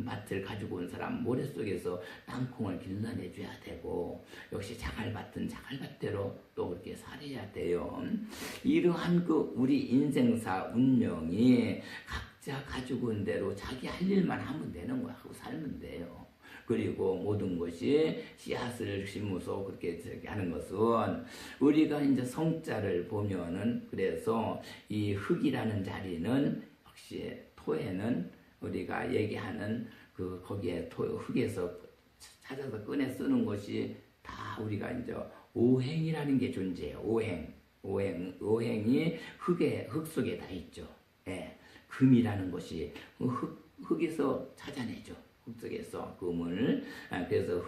밭을 가지고 온 사람 모래 속에서 땅콩을 길러내줘야 되고 역시 자갈밭은 자갈밭대로 또 그렇게 살아야 돼요. 이러한 우리 인생사 운명이 각자 가지고 온 대로 자기 할 일만 하면 되는 거야. 하고 살면 돼요. 그리고 모든 것이 씨앗을 심어서 그렇게 저렇게 하는 것은 우리가 이제 성자를 보면은 그래서 이 흙이라는 자리는 역시 토에는 우리가 얘기하는 그 거기에 흙에서 찾아서 꺼내 쓰는 것이 다 우리가 이제 오행이라는 게 존재해요. 오행이 흙 속에 다 있죠. 예. 금이라는 것이 흙에서 찾아내죠. 흙 속에서 금을. 그래서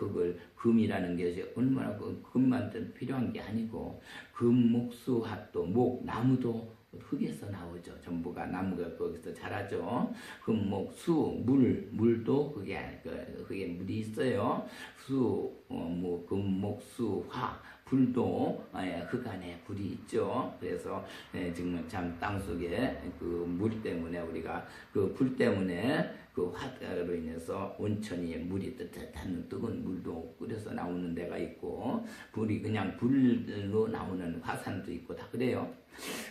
금이라는 것이 얼마나 금만 필요한 게 아니고 금, 목, 수, 합도, 목, 나무도 흙에서 나오죠. 전부가 나무가 거기서 자라죠. 금, 목, 수, 물도 그게 물이 있어요. 금, 목, 수, 화, 불도 흙 안에 불이 있죠. 그래서 지금 참 땅속에 그 물 때문에 우리가 그 불 때문에 그 화로 인해서 온천이 물이 뜨뜻한 뜨거운 물도 끓여서 나오는 데가 있고 불이 그냥 불로 나오는 화산도 있고 다 그래요.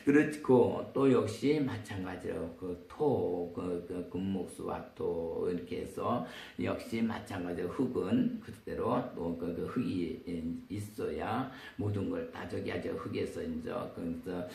그렇고 또 역시 마찬가지로 그 금목수와 또 이렇게 해서 역시 마찬가지로 흙은 그대로 또 그 흙이 있어야 모든 걸 다 저기 하죠. 흙에서 이제 그래서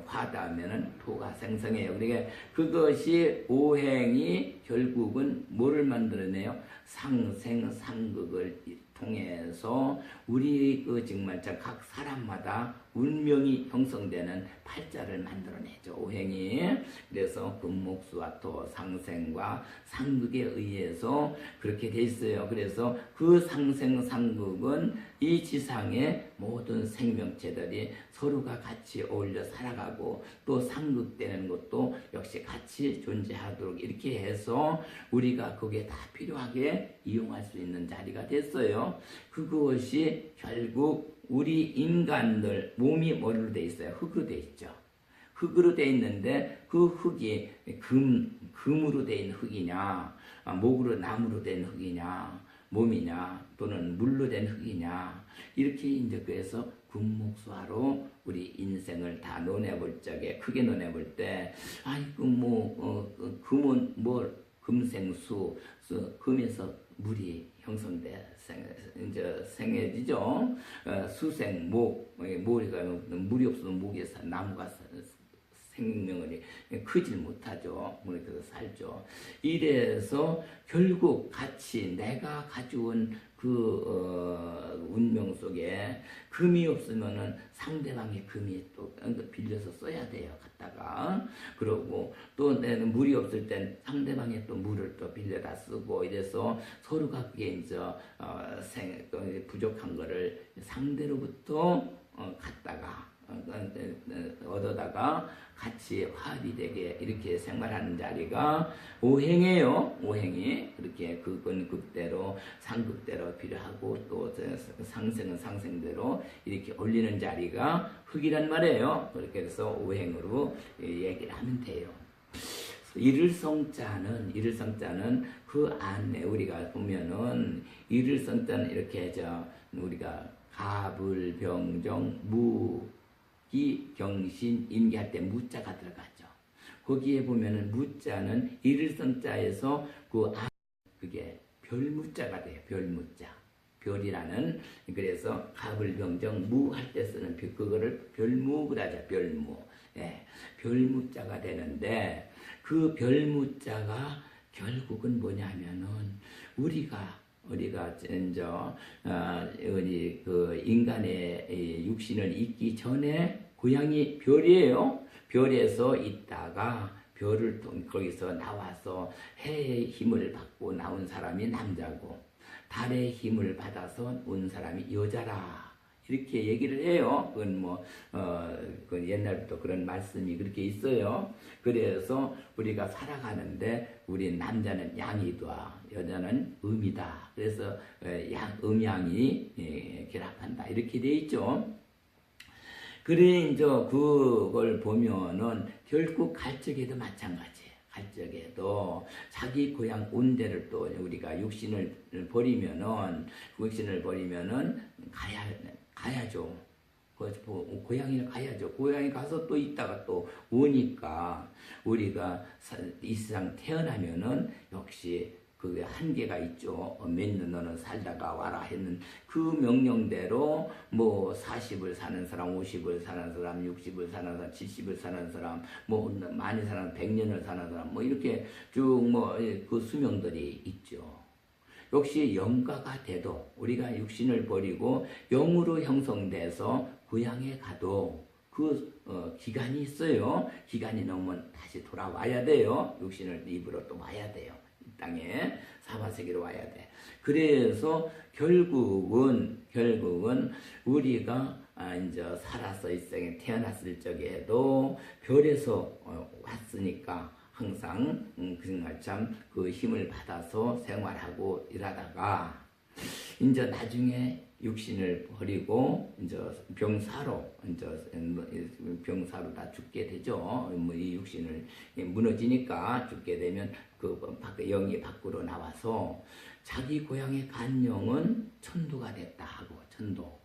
화다면은 토가 생성해요. 그러니까 그것이 오행이 결국은 뭐를 만들어내요? 상생상극을 통해서 우리 정말 각 사람마다 운명이 형성되는 팔자를 만들어내죠. 오행이. 그래서 금목수와 토 상생과 상극에 의해서 그렇게 돼 있어요. 그래서 그 상생상극은 이 지상의 모든 생명체들이 서로가 같이 어울려 살아가고 또 상극되는 것도 역시 같이 존재하도록 이렇게 해서 우리가 거기에 다 필요하게 이용할 수 있는 자리가 됐어요. 그것이 결국 우리 인간들 몸이 뭐로 돼 있어요? 흙으로 돼 있죠. 흙으로 돼 있는데 그 흙이 금으로 돼 있는 흙이냐, 목으로 나무로 된 흙이냐, 몸이냐, 또는 물로 된 흙이냐, 이렇게 이제 그래서 금목수화로 우리 인생을 다 논해볼 적에 크게 논해볼 때, 금은 금생수, 금에서 물이 형성돼 이제 생해지죠. 수생 모리가 물이 없으면 목에서 나무가 생명을 크질 못하죠. 그래서 살죠. 이래서 결국 같이 내가 가져온 운명 속에 금이 없으면은 상대방의 금이 또 빌려서 써야 돼요. 갖다가. 그러고 또 내는 물이 없을 땐 상대방의 또 물을 또 빌려다 쓰고 이래서 서로가 그게 이제 부족한 거를 상대로부터 갖다가 얻어다가 같이 화합이 되게 이렇게 생활하는 자리가 오행이에요. 오행이 그렇게 그건 극대로 상극대로 필요하고 또 상생은 상생대로 이렇게 올리는 자리가 흙이란 말이에요. 그렇게 해서 오행으로 얘기를 하면 돼요. 일을성자는 그 안에 우리가 보면은 일을성자는 이렇게 우리가 가불 병정 무기 경신 인기할 때 무자가 들어가죠. 거기에 보면은 무자는 일일성자에서 그게 별무자가 돼요. 별무자. 별이라는 그래서 가불 병정 무 할 때 쓰는 그거를 별무 그러죠. 별무. 예. 별무자가 되는데 그 별무자가 결국은 뭐냐면은 우리가 이제 우리 그 인간의 육신을 잊기 전에 고향이 별이에요. 별에서 있다가 별을 거기서 나와서 해의 힘을 받고 나온 사람이 남자고 달의 힘을 받아서 온 사람이 여자라. 이렇게 얘기를 해요. 그건 그 옛날부터 그런 말씀이 그렇게 있어요. 그래서 우리가 살아가는데 우리 남자는 양이다, 여자는 음이다. 그래서 음양이 결합한다. 이렇게 돼 있죠. 그래 이제 그걸 보면은 결국 갈 적에도 마찬가지예요. 갈 적에도 자기 고향 온 데를 또 우리가 육신을 버리면은 가야죠. 고향에 가야죠. 고향에 가서 또 있다가 또 오니까 우리가 이 세상 태어나면은 역시 그게 한계가 있죠. 몇 년 너는 살다가 와라 했는 그 명령대로 뭐 40을 사는 사람, 50을 사는 사람, 60을 사는 사람, 70을 사는 사람, 뭐 많이 사는 100년을 사는 사람, 뭐 이렇게 쭉 뭐 그 수명들이 있죠. 역시 영가가 돼도 우리가 육신을 버리고 영으로 형성돼서 고향에 가도 그 기간이 있어요. 기간이 넘으면 다시 돌아와야 돼요. 육신을 입으로 또 와야 돼요. 이 땅에 사바세계로 와야 돼. 그래서 결국은 우리가 이제 살아서 이 세상에 태어났을 적에도 별에서 왔으니까 항상 정말 참 그 힘을 받아서 생활하고 일하다가 이제 나중에 육신을 버리고 이제 병사로 다 죽게 되죠. 뭐 이 육신을 무너지니까 죽게 되면 그 영이 밖으로 나와서 자기 고향에 간 영은 천도가 됐다 하고 천도.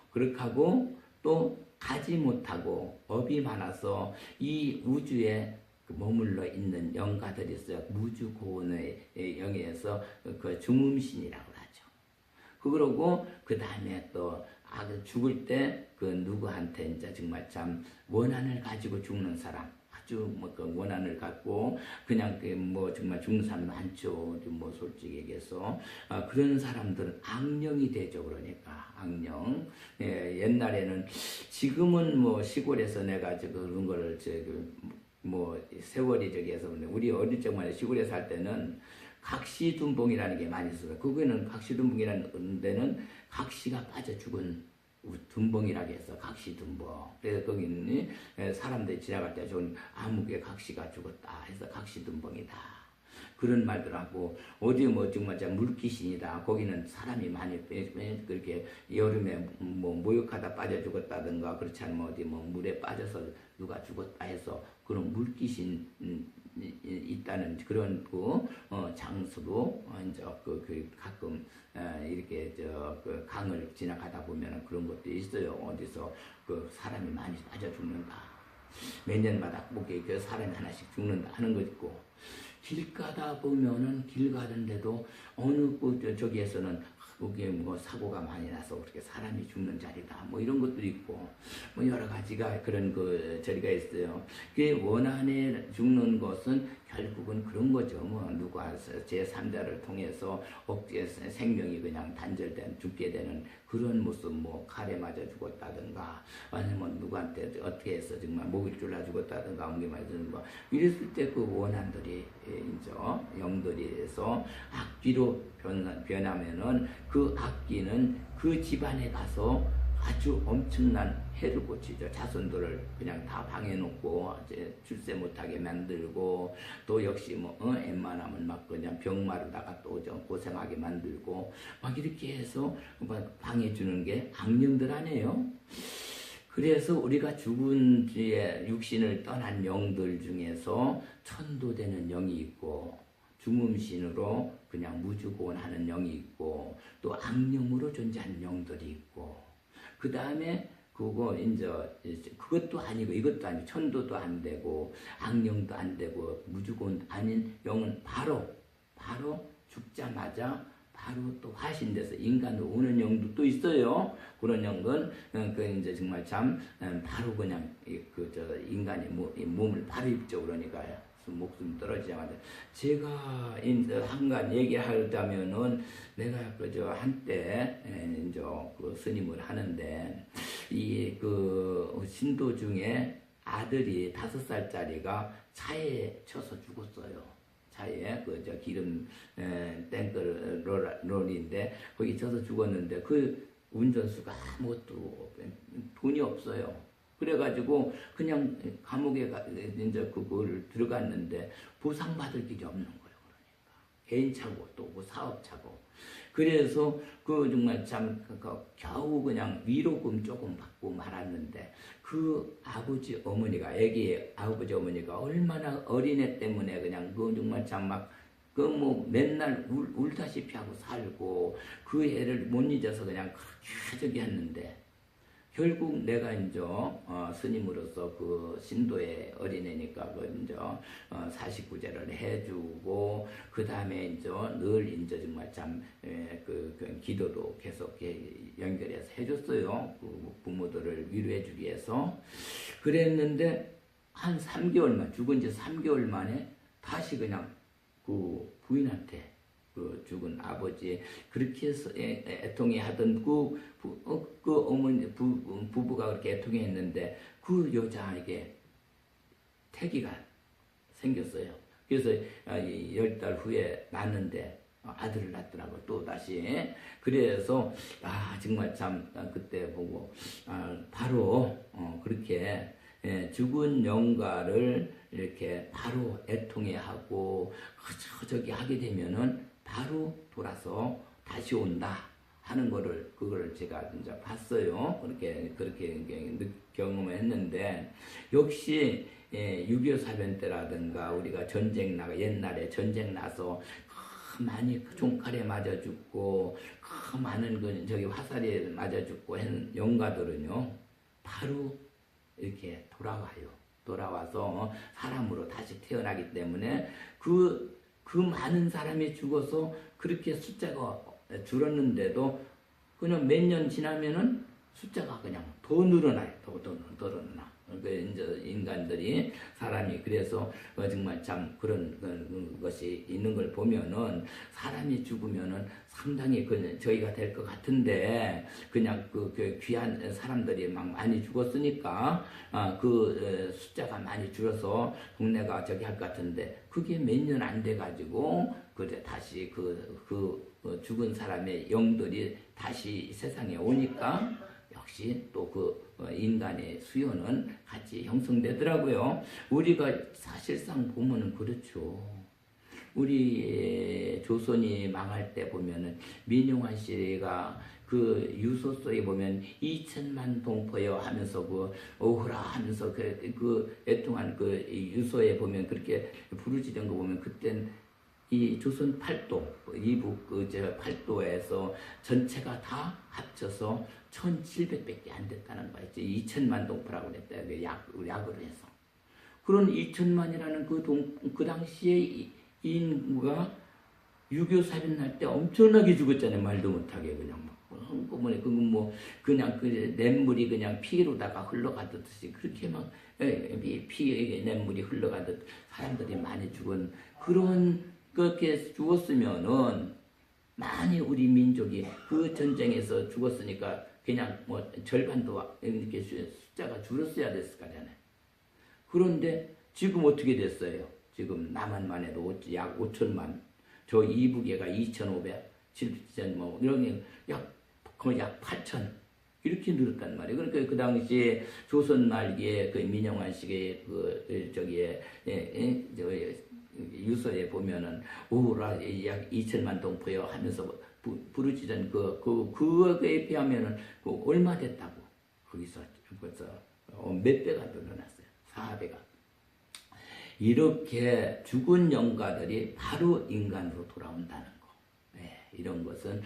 그렇게 하고 또 가지 못하고 업이 많아서 이 우주에 머물러 있는 영가들이 있어요. 무주고원의 영에서 그 중음신이라고 하죠. 그러고 그 다음에 또 죽을 때 그 누구한테 이제 정말 참 원한을 가지고 죽는 사람, 아주 뭐 그 원한을 갖고 그냥 그 뭐 정말 죽는 사람 많죠. 뭐 솔직히 얘기해서 그런 사람들은 악령이 되죠. 그러니까 악령. 옛날에는 지금은 뭐 시골에서 내가 그런 거를 뭐 세월이 저기에서 우리 어릴 적만 시골에 살 때는 각시둔봉이라는 게 많이 있어요. 그거는 각시둔봉이라는 데는 각시가 빠져 죽은 둔봉이라고 해서 각시둔봉. 그래서 거기는 사람들이 지나갈 때 좋은 아무개 각시가 죽었다 해서 각시둔봉이다. 그런 말들 하고 어디 뭐 정말 물귀신이다. 거기는 사람이 많이 그렇게 여름에 뭐 목욕하다 빠져 죽었다든가 그렇지 않으면 어디 뭐 물에 빠져서 누가 죽었다 해서 그런 물귀신 있다는 그런 장소도 이제 가끔 이렇게 그 강을 지나가다 보면 그런 것도 있어요. 어디서 그 사람이 많이 빠져 죽는다. 몇 년마다 꼭 그 사람이 하나씩 죽는다 하는 거 있고. 길 가다 보면은 길 가는데도 어느 저기에서는 거기에 뭐 사고가 많이 나서 그렇게 사람이 죽는 자리다 뭐 이런 것도 있고 뭐 여러 가지가 그런 그 저리가 있어요. 그 원한에 죽는 것은 결국은 그런 거죠. 뭐 누가 제3자를 통해서 억지에서 생명이 그냥 단절된 죽게 되는 그런 모습, 뭐 칼에 맞아 죽었다든가 아니면 누구한테 어떻게 해서 정말 목을 졸라 죽었다든가 엉겨 맞은 뭐 이랬을 때 그 원한들이 이제 영들이 해서 악귀로 변하면은 그 악귀는 그 집안에 가서 아주 엄청난 해를 끼치죠. 자손들을 그냥 다 방해놓고 이제 출세 못하게 만들고 또 역시 뭐 웬만하면 막 그냥 병마르다가 또 좀 고생하게 만들고 막 이렇게 해서 방해주는 게 악령들 아니에요. 그래서 우리가 죽은 뒤에 육신을 떠난 영들 중에서 천도되는 영이 있고 중음신으로 그냥 무주고원하는 영이 있고 또 악령으로 존재하는 영들이 있고 그 다음에 그거 이제 그것도 아니고 이것도 아니고 천도도 안 되고 악령도 안 되고 무주고원 아닌 영은 바로 죽자마자 바로 또 화신돼서 인간으로 오는 영도 또 있어요. 그런 영은 그 이제 정말 참 바로 그냥 인간의 몸을 바로 입죠. 그러니까요. 목숨 떨어지자마자 제가 이제 한간 얘기하자면은 내가 그저 한때 이제 그 스님을 하는데 이 그 신도 중에 아들이 5살짜리가 차에 쳐서 죽었어요. 차에 그저 기름 탱크 롤인데 거기 쳐서 죽었는데 그 운전수가 아무것도 돈이 없어요. 그래가지고 그냥 감옥에 이제 그걸 들어갔는데 보상받을 길이 없는 거예요. 그러니까 개인차고 또 그 사업차고 그래서 그 정말 참 겨우 그냥 위로금 조금 받고 말았는데 그 아버지 어머니가 애기의 아버지 어머니가 얼마나 어린애 때문에 그냥 그 정말 참 막 그 뭐 맨날 울다시피 하고 살고 그 애를 못 잊어서 그냥 그렇게 저기 했는데 결국 내가 이제 스님으로서 그 신도의 어린애니까 그 이제 49제를 해주고 그 다음에 이제 늘 이제 정말 그 기도도 계속 연결해서 해줬어요. 그 부모들을 위로해주기 위해서. 그랬는데 한 3개월만 죽은 지 3개월 만에 다시 그냥 그 부인한테 그 죽은 아버지 그렇게 해서 애통해 하던 그 어머니 부부가 그렇게 애통해 했는데 그 여자에게 태기가 생겼어요. 그래서 10달 후에 낳는데 아들을 낳더라고 또 다시. 그래서 정말 참 그때 보고 바로 그렇게 죽은 영가를 이렇게 바로 애통해 하고 저기 하게 되면은 바로 돌아서 다시 온다 하는 거를 그걸 제가 이제 봤어요. 그렇게 경험했는데 역시 6.25 사변 때라든가 우리가 옛날에 전쟁 나서 많이 총칼에 맞아 죽고 많은 화살에 맞아 죽고 한 영가들은요 바로 이렇게 돌아와서 사람으로 다시 태어나기 때문에 그 많은 사람이 죽어서 그렇게 숫자가 줄었는데도 그냥 몇 년 지나면은 숫자가 그냥 더 늘어나요. 더 늘어나. 그 이제 인간들이 사람이 그래서 정말 참 그런 것이 있는 걸 보면은 사람이 죽으면은 상당히 저희가 될 것 같은데 그냥 그 귀한 사람들이 막 많이 죽었으니까 그 숫자가 많이 줄어서 동네가 저기 할 것 같은데 그게 몇 년 안 돼 가지고 그래 다시 그 죽은 사람의 영들이 다시 세상에 오니까 역시 또 그 인간의 수요는 같이 형성되더라고요. 우리가 사실상 보면은 그렇죠. 우리 조선이 망할 때 보면은 민용환 씨가 그 유소서에 보면 2천만 동포여 하면서 오호라 하면서 그 애통한 그 유소에 보면 그렇게 부르짖은 거 보면 그땐 이 조선 팔도, 이북 팔도에서 전체가 다 합쳐서 1,700밖에 안 됐다는 거예요. 2천만 동포라고 그랬다. 약으로 해서. 그런 2천만이라는 그 당시에 인구가 6.25 사변 날 때 엄청나게 죽었잖아요. 말도 못하게 그냥 한꺼번에 그냥 그 냇물이 그냥 피로다가 흘러가듯이 그렇게 막 피 냇물이 흘러가듯 사람들이 많이 죽은 그렇게 죽었으면은 많이 우리 민족이 그 전쟁에서 죽었으니까 그냥 절반도 이렇게 숫자가 줄었어야 됐을 거잖아요. 그런데 지금 어떻게 됐어요? 지금 남한만 해도 약 5천만, 저 이북에가 2,500, 7,000 이런 거의 약 8천 이렇게 늘었단 말이에요. 그러니까 그 당시에 조선 말기에 그 민영환 씨의 유서에 보면은 오라 약 2천만 동포여 하면서 부르짖은 그거에 비하면은 얼마 됐다고 거기서 벌써 몇 배가 늘어났어요. 4배가. 이렇게 죽은 영가들이 바로 인간으로 돌아온다는 거. 이런 것은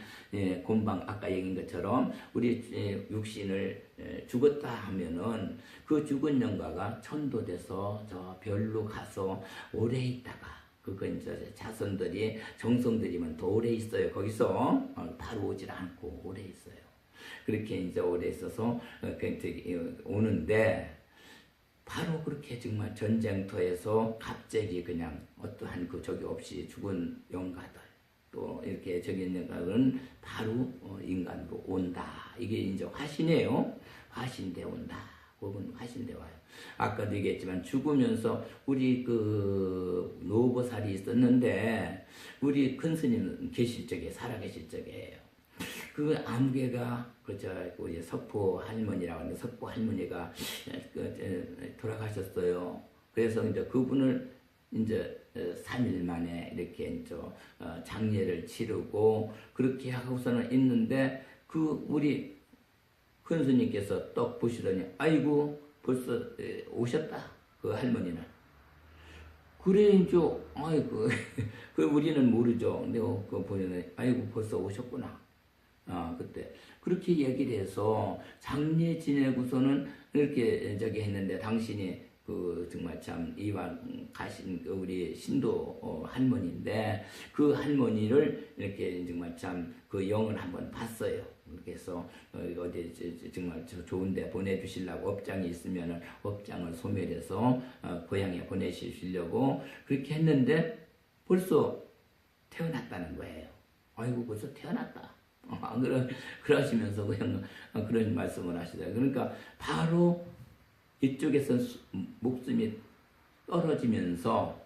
곰방 아까 얘기한 것처럼 우리 육신을 죽었다 하면은 그 죽은 영가가 천도돼서 저 별로 가서 오래 있다가 그건 이제 자손들이 정성들이면 더 오래 있어요. 거기서 바로 오질 않고 오래 있어요. 그렇게 이제 오래 있어서 오는데 바로 그렇게 정말 전쟁터에서 갑자기 그냥 어떠한 적이 없이 죽은 영가들 또 이렇게 저기 있는 것은 바로 인간으로 온다. 이게 이제 화신이에요. 화신대 온다. 혹은 화신대 와요. 아까도 얘기했지만 죽으면서 우리 그 노보살이 있었는데 우리 큰 스님 계실 적에 살아계실 적에예요. 그 아무개가 우리 석포 할머니라고 하는데 석포 할머니가 돌아가셨어요. 그래서 이제 그분을 이제 3일 만에 이렇게 이제 장례를 치르고 그렇게 하고서는 있는데 그 우리 큰 스님께서 떡 보시더니 아이고 벌써 오셨다 그 할머니는. 그래 이제 아이고 그 우리는 모르죠. 근데 그거 보면은 아이고 벌써 오셨구나. 그때 그렇게 얘기를 해서 장례 지내고서는 이렇게 저기 했는데 당신이 그 정말 참 이왕 가신 그 우리 신도 할머니인데 그 할머니를 이렇게 정말 참 그 영을 한번 봤어요. 그래서 어디 정말 좋은데 보내주시려고 업장이 있으면은 업장을 소멸해서 고향에 보내주시려고 그렇게 했는데 벌써 태어났다는 거예요. 아이고 벌써 태어났다. 그러시면서 그냥 그런 말씀을 하시더라고요. 그러니까 바로 이쪽에서 목숨이 떨어지면서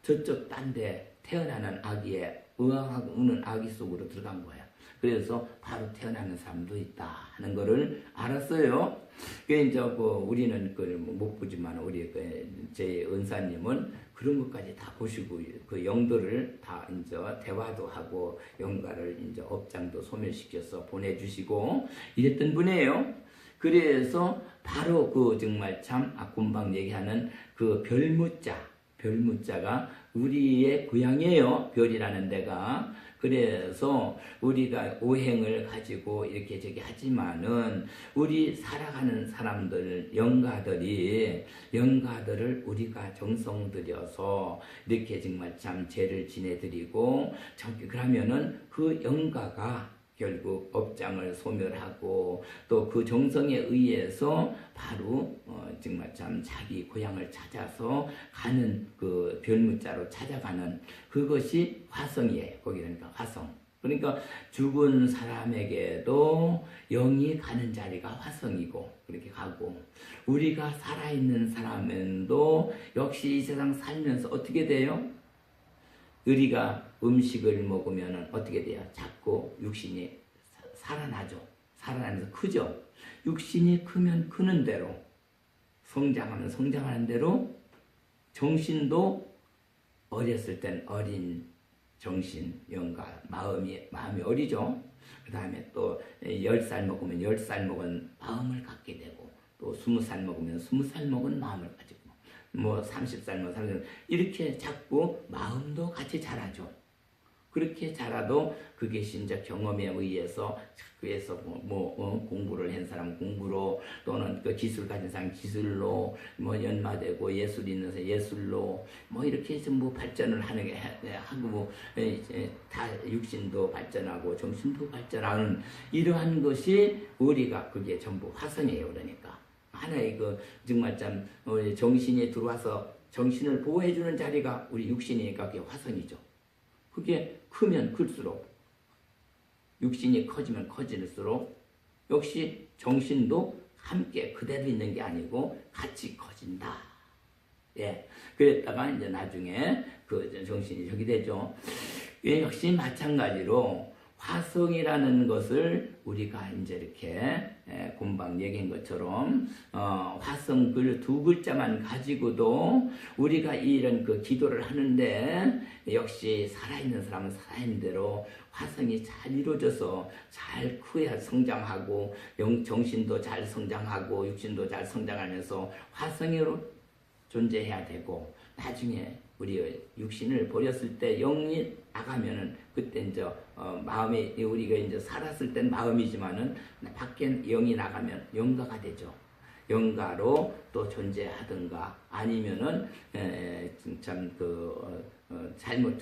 저쪽 딴 데 태어나는 아기에 의학하고 우는 아기 속으로 들어간 거예요. 그래서 바로 태어나는 사람도 있다 하는 거를 알았어요. 그 이제 우리는 그걸 못 보지만 우리 제 은사님은 그런 것까지 다 보시고 그 영도를 다 이제 대화도 하고 영가를 이제 업장도 소멸시켜서 보내주시고 이랬던 분이에요. 그래서 바로 그 정말 참 금방 얘기하는 그 별무자가 우리의 고향이에요. 별이라는 데가. 그래서 우리가 오행을 가지고 이렇게 저기 하지만은 우리 살아가는 사람들, 영가들을 우리가 정성 들여서 이렇게 정말 참 죄를 지내드리고 그러면은 그 영가가 결국 업장을 소멸하고 또 그 정성에 의해서 바로 정말 참 자기 고향을 찾아서 가는 그 별무자로 찾아가는 그것이 화성이에요. 거기 그러니까 화성. 그러니까 죽은 사람에게도 영이 가는 자리가 화성이고 그렇게 가고 우리가 살아있는 사람도 역시 이 세상 살면서 어떻게 돼요? 우리가 음식을 먹으면 어떻게 돼요? 자꾸 육신이 살아나죠. 살아나면서 크죠. 육신이 크면 크는 대로 성장하면 성장하는 대로 정신도 어렸을 땐 어린 정신, 영가, 마음이 어리죠. 그 다음에 또 10살 먹으면 10살 먹은 마음을 갖게 되고 또 20살 먹으면 20살 먹은 마음을 가지고 뭐 30살 뭐 30살 이렇게 자꾸 마음도 같이 자라죠. 그렇게 자라도 그게 진짜 경험에 의해서 그래서 공부를 한 사람 공부로 또는 그 기술 가진 사람 기술로 뭐 연마되고 예술 있는 사람 예술로 뭐 이렇게 전부 발전을 하는 게 하고 뭐 다 육신도 발전하고 정신도 발전하는 이러한 것이 우리가 그게 전부 화성이에요. 그러니까 하나의 그 정말 참 정신이 들어와서 정신을 보호해주는 자리가 우리 육신이니까 그게 화성이죠. 그게 크면 클수록 육신이 커지면 커질수록 역시 정신도 함께 그대로 있는 게 아니고 같이 커진다. 예. 그랬다가 이제 나중에 그 정신이 저기 되죠. 역시 마찬가지로 화성이라는 것을 우리가 이제 이렇게 금방 얘기한 것처럼 화성 그 두 글자만 가지고도 우리가 이런 그 기도를 하는데 역시 살아있는 사람은 살아있는 대로 화성이 잘 이루어져서 잘 크야 성장하고 정신도 잘 성장하고 육신도 잘 성장하면서 화성으로 존재해야 되고 나중에 우리 육신을 버렸을 때 영이 나가면은 그때 이제 마음이 우리가 이제 살았을 땐 마음이지만은 밖에 영이 나가면 영가가 되죠. 영가로 또 존재하든가 아니면은 참 잘못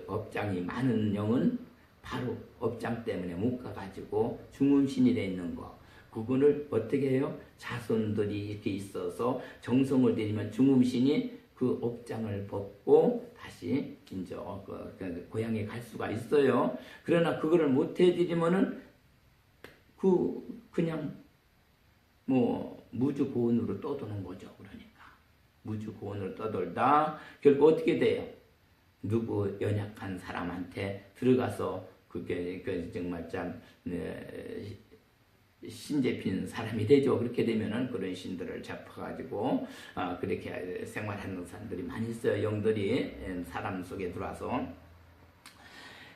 업장이 많은 영은 바로 업장 때문에 못 가가지고 중음신이 돼 있는 거. 그거를 어떻게 해요? 자손들이 이렇게 있어서 정성을 들이면 중음신이 그 업장을 벗고 다시 이제 고향에 갈 수가 있어요. 그러나 그거를 못 해드리면은 그냥 뭐 무주고원으로 떠도는 거죠. 그러니까 무주고원으로 떠돌다 결국 어떻게 돼요? 누구 연약한 사람한테 들어가서 그게 정말 참 신재핀 사람이 되죠. 그렇게 되면은 그런 신들을 잡아가지고 그렇게 생활하는 사람들이 많이 있어요. 영들이 사람 속에 들어와서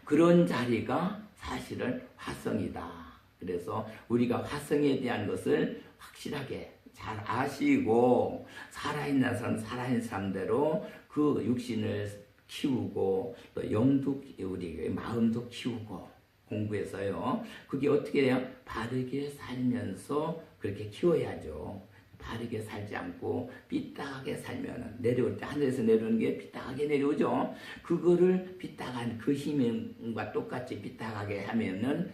그런 자리가 사실은 화성이다. 그래서 우리가 화성에 대한 것을 확실하게 잘 아시고 살아있는 사람 살아있는 사람대로 그 육신을 키우고 또 영도 우리 마음도 키우고 공부해서요. 그게 어떻게 해요? 바르게 살면서 그렇게 키워야죠. 바르게 살지 않고 삐딱하게 살면은 내려올 때 하늘에서 내려오는 게 삐딱하게 내려오죠. 그거를 삐딱한 그 힘과 똑같이 삐딱하게 하면은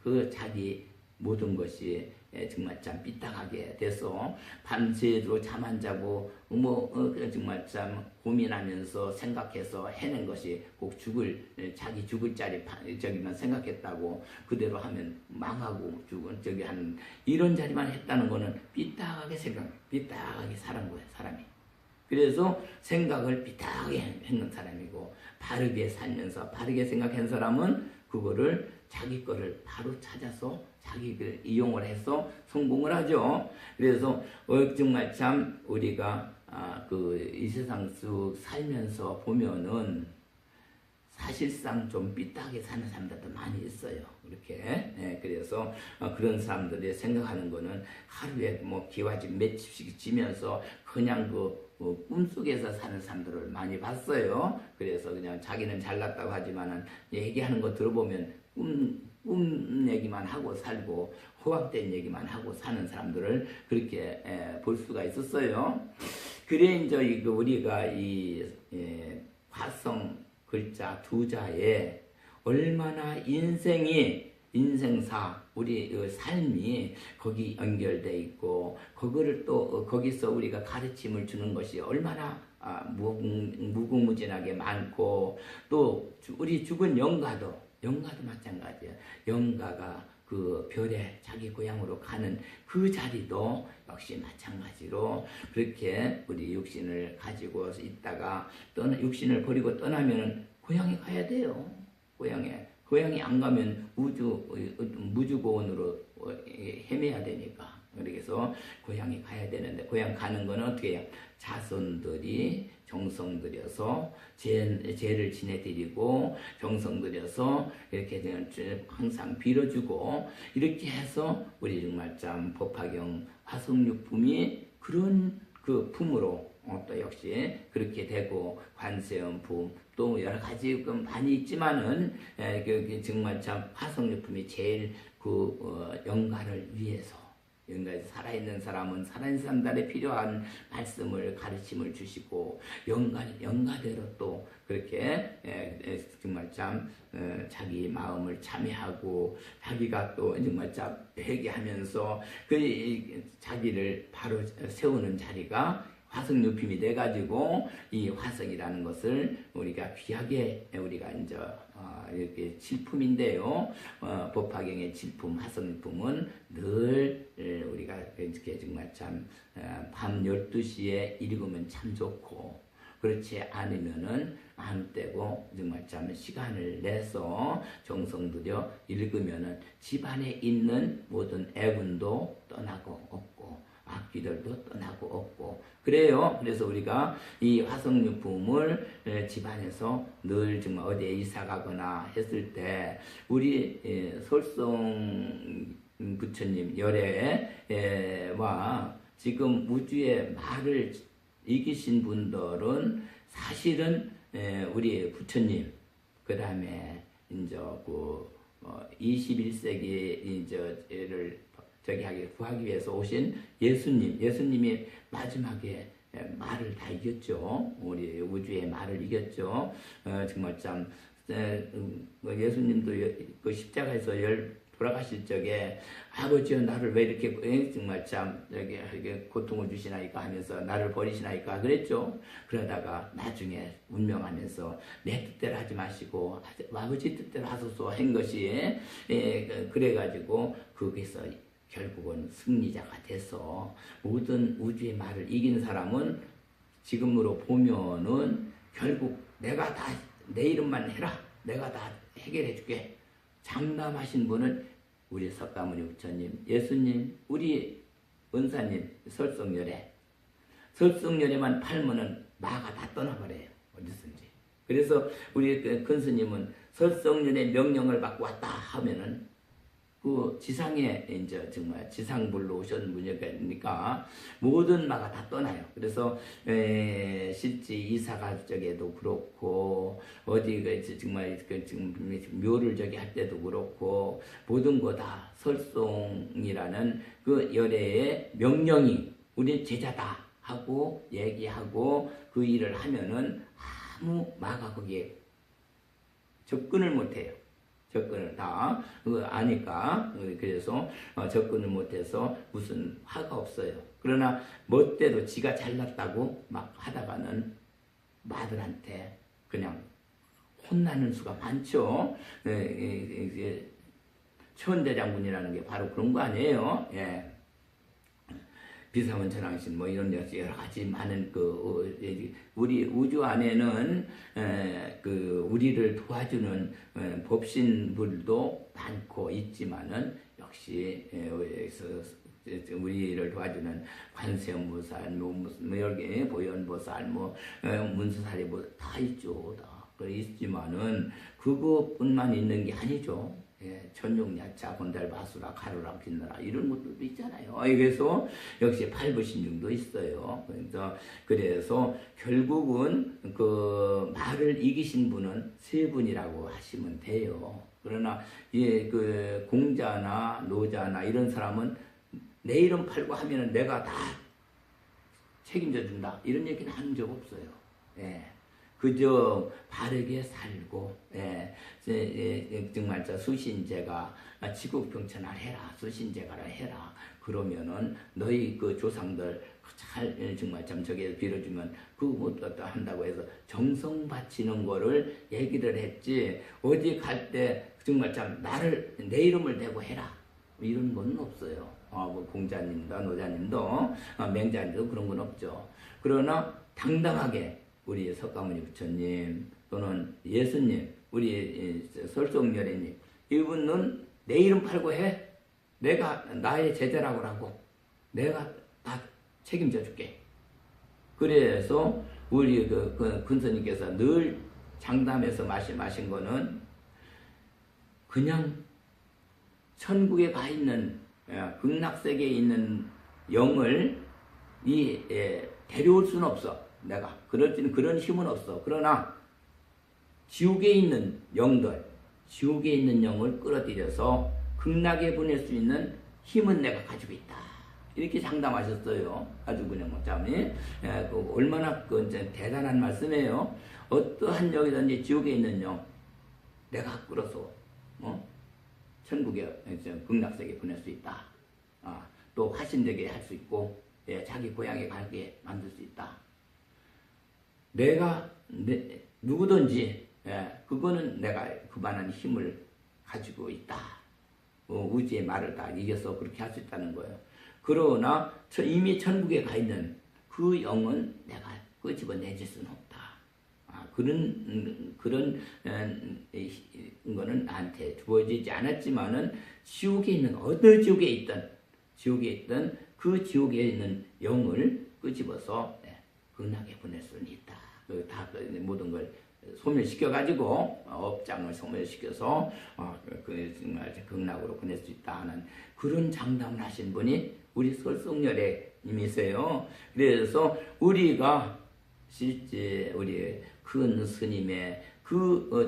그 자기 모든 것이 정말 참 삐딱하게 돼서 밤새도록 잠 안 자고 정말 참 고민하면서 생각해서 해낸 것이 꼭 자기 죽을 저기만 생각했다고 그대로 하면 망하고 하는 이런 자리만 했다는 거는 삐딱하게 삐딱하게 살은 거예요, 사람이. 그래서 생각을 삐딱하게 했는 사람이고 바르게 살면서 바르게 생각한 사람은 그거를 자기 거를 바로 찾아서 자기를 이용을 해서 성공을 하죠. 그래서 정말 참 우리가 이 세상 쭉 살면서 보면은 사실상 좀 삐딱하게 사는 사람들도 많이 있어요. 그렇게. 그래서 그런 사람들이 생각하는 거는 하루에 기와집 몇 집씩 지면서 그냥 꿈속에서 사는 사람들을 많이 봤어요. 그래서 그냥 자기는 잘났다고 하지만은 얘기하는 거 들어보면 꿈 얘기만 하고 살고 호황된 얘기만 하고 사는 사람들을 그렇게 볼 수가 있었어요. 그래 이제 우리가 이 화성 글자 두 자에 얼마나 인생사 우리 삶이 거기 연결돼 있고 그거를 또 거기서 우리가 가르침을 주는 것이 얼마나 무궁무진하게 많고 또 우리 죽은 영가도 마찬가지예요. 영가가 그 별에 자기 고향으로 가는 그 자리도 역시 마찬가지로 그렇게 우리 육신을 가지고 있다가 육신을 버리고 떠나면 고향에 가야 돼요. 고향에 안 가면 무주고원으로 헤매야 되니까. 그래서 고향에 가야 되는데 고향 가는 거는 어떻게 해요? 자손들이 정성 들여서 죄를 지내드리고 정성 들여서 이렇게 항상 빌어주고 이렇게 해서 우리 정말 참 법화경 화성육품이 그런 그 품으로 또 역시 그렇게 되고 관세음품 또 여러 가지 많이 있지만은 정말 참 화성육품이 제일 영가를 위해서 살아있는 사람은 살아있는 사람들에 필요한 말씀을 가르침을 주시고 영가대로 또 그렇게 정말 참 자기 마음을 참여하고 자기가 또 정말 참 회개하면서 자기를 바로 세우는 자리가 화성육품이 돼가지고 이 화성이라는 것을 우리가 귀하게 우리가 이제 이렇게 칠품인데요. 법화경의 칠품 화성육품은 늘 우리가 이렇게 정말 참 밤 12시에 읽으면 참 좋고 그렇지 않으면은 안 되고 정말 참 시간을 내서 정성 들여 읽으면은 집안에 있는 모든 애군도 떠나고 없고 악귀들도 떠나고 없고 그래요. 그래서 우리가 이 화성육품을 집안에서 늘 정말 어디에 이사 가거나 했을 때 우리 솔송 부처님 열애와 지금 우주의 말을 이기신 분들은 사실은 우리 부처님 그 다음에 이제 21세기 이제를 구하기 위해서 오신 예수님이 마지막에 말을 다 이겼죠. 우리 우주의 말을 이겼죠. 정말 참 예수님도 그 십자가에서 돌아가실 적에 아버지여 나를 왜 이렇게 정말 참 이렇게 고통을 주시나이까 하면서 나를 버리시나이까 그랬죠. 그러다가 나중에 운명하면서 내 뜻대로 하지 마시고 아버지 뜻대로 하소서 한 것이 그래가지고 거기서 결국은 승리자가 돼서 모든 우주의 말을 이긴 사람은 지금으로 보면은 결국 내가 다 내 이름만 해라. 내가 다 해결해 줄게. 장담하신 분은 우리 석가모니 부처님, 예수님, 우리 은사님, 설성열애만 팔면은 마가 다 떠나버려요. 어디든지. 그래서 우리 큰 스님은 설성열의 명령을 받고 왔다 하면은 그 지상에 이제 정말 지상불로 오신 분이니까 모든 마가 다 떠나요. 그래서 실제 이사 갈 적에도 그렇고 어디 정말 지금 묘를 저기 할 때도 그렇고 모든 거 다 설송이라는 그 열애의 명령이 우리 제자다 하고 얘기하고 그 일을 하면은 아무 마가 거기에 접근을 못해요. 접근을 다 아니까. 그래서 접근을 못해서 무슨 화가 없어요. 그러나 멋대로 지가 잘났다고 막 하다가는 마들한테 그냥 혼나는 수가 많죠. 천대장군이라는 게 바로 그런 거 아니에요. 예. 비상원 전왕신 뭐 이런 여러 가지 많은 우리 우주 안에는 우리를 도와주는 법신들도 많고 있지만은 역시 우리를 도와주는 관세음보살, 뭐 여기 보현보살, 문수사리 다 있죠. 다 있지만은 그것뿐만 있는 게 아니죠. 천룡야차, 건달바수라, 가루라, 빛나라 이런 것들도 있잖아요. 그래서 역시 팔부신중도 있어요. 그래서 결국은 그 말을 이기신 분은 세 분이라고 하시면 돼요. 그러나 그 공자나 노자나 이런 사람은 내 이름 팔고 하면은 내가 다 책임져 준다 이런 얘기는 한 적 없어요. 그저 바르게 살고 정말 수신제가 지국평천을 해라, 수신제가를 해라. 그러면은 너희 그 조상들 잘 정말 참 저게 빌어주면 그거 한다고 해서 정성 바치는 거를 얘기를 했지 어디 갈 때 정말 참 나를 내 이름을 대고 해라 이런 건 없어요. 뭐 공자님도 노자님도 맹자님도 그런 건 없죠. 그러나 당당하게 우리 석가모니 부처님 또는 예수님, 우리 설송열애님 이분은 내 이름 팔고 해. 내가 나의 제자라고 하고 내가 다 책임져 줄게. 그래서 우리 그 근스님께서 늘 장담해서 마신 거는 그냥 천국에 가 있는 극락세계에 있는 영을 데려올 수는 없어. 내가 그런 힘은 없어. 그러나 지옥에 있는 영들, 지옥에 있는 영을 끌어들여서 극락에 보낼 수 있는 힘은 내가 가지고 있다. 이렇게 장담하셨어요. 아주 그냥 참 얼마나 대단한 말씀이에요. 어떠한 영이든지 지옥에 있는 영 내가 끌어서 천국에 극락세계에 보낼 수 있다. 또 화신되게 할 수 있고 자기 고향에 가게 만들 수 있다. 내가 누구든지 그거는 내가 그만한 힘을 가지고 있다. 우주의 말을 다 이겨서 그렇게 할 수 있다는 거예요. 그러나 이미 천국에 가 있는 그 영은 내가 끄집어내줄 수는 없다. 그런 거는 나한테 주어지지 않았지만은 지옥에 있는 어느 지옥에 있던 그 지옥에 있는 영을 끄집어서 극락에 보낼 수는 있다. 다 모든 걸 소멸시켜가지고 업장을 소멸시켜서 정말 극락으로 보낼 수 있다 하는 그런 장담을 하신 분이 우리 설송열애님이세요. 그래서 우리가 실제 우리 큰 스님의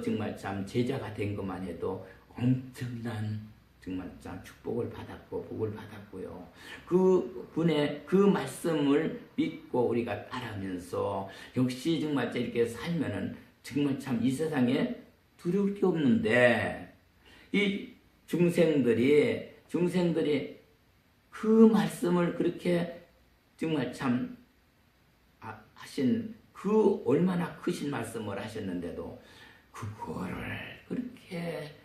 정말 참 제자가 된 것만 해도 엄청난 정말 참 축복을 받았고 복을 받았고요. 그 분의 그 말씀을 믿고 우리가 따라하면서 역시 정말 이렇게 살면은 정말 참 이 세상에 두려울 게 없는데 이 중생들이 그 말씀을 그렇게 정말 참 하신 그 얼마나 크신 말씀을 하셨는데도 그거를 그렇게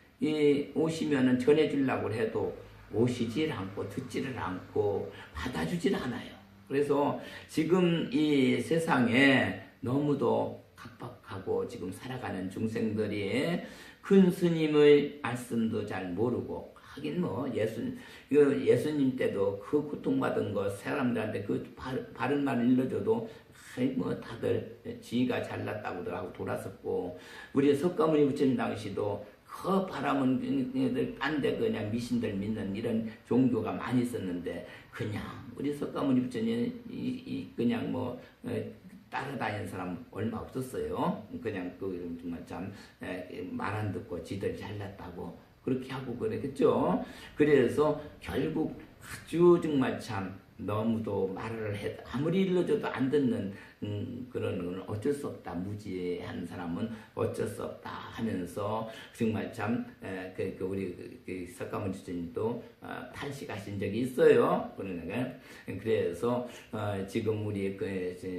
오시면은 전해주려고 해도 오시질 않고 듣지를 않고 받아주질 않아요. 그래서 지금 이 세상에 너무도 각박하고 지금 살아가는 중생들이 큰 스님의 말씀도 잘 모르고 하긴 예수님 때도 그 고통받은 거 사람들한테 그 바른 말을 일러줘도 다들 지가 잘났다고들 하고 돌았었고 우리 석가모니 부처님 당시도 그 바람은 딴데 그냥 미신들 믿는 이런 종교가 많이 있었는데 그냥 우리 석가모니 부처님 그냥 뭐 따라다니는 사람 얼마 없었어요. 그냥 그 정말 참 말 안 듣고 지들 잘났다고 그렇게 하고 그랬겠죠. 그래서 결국 아주 정말 참 너무도 말을 아무리 일러줘도 안 듣는 그런 건 어쩔 수 없다. 무지한 사람은 어쩔 수 없다 하면서 정말 참 우리 석가모니 주님도 탄식하신 적이 있어요. 그러니까 그래서 지금 우리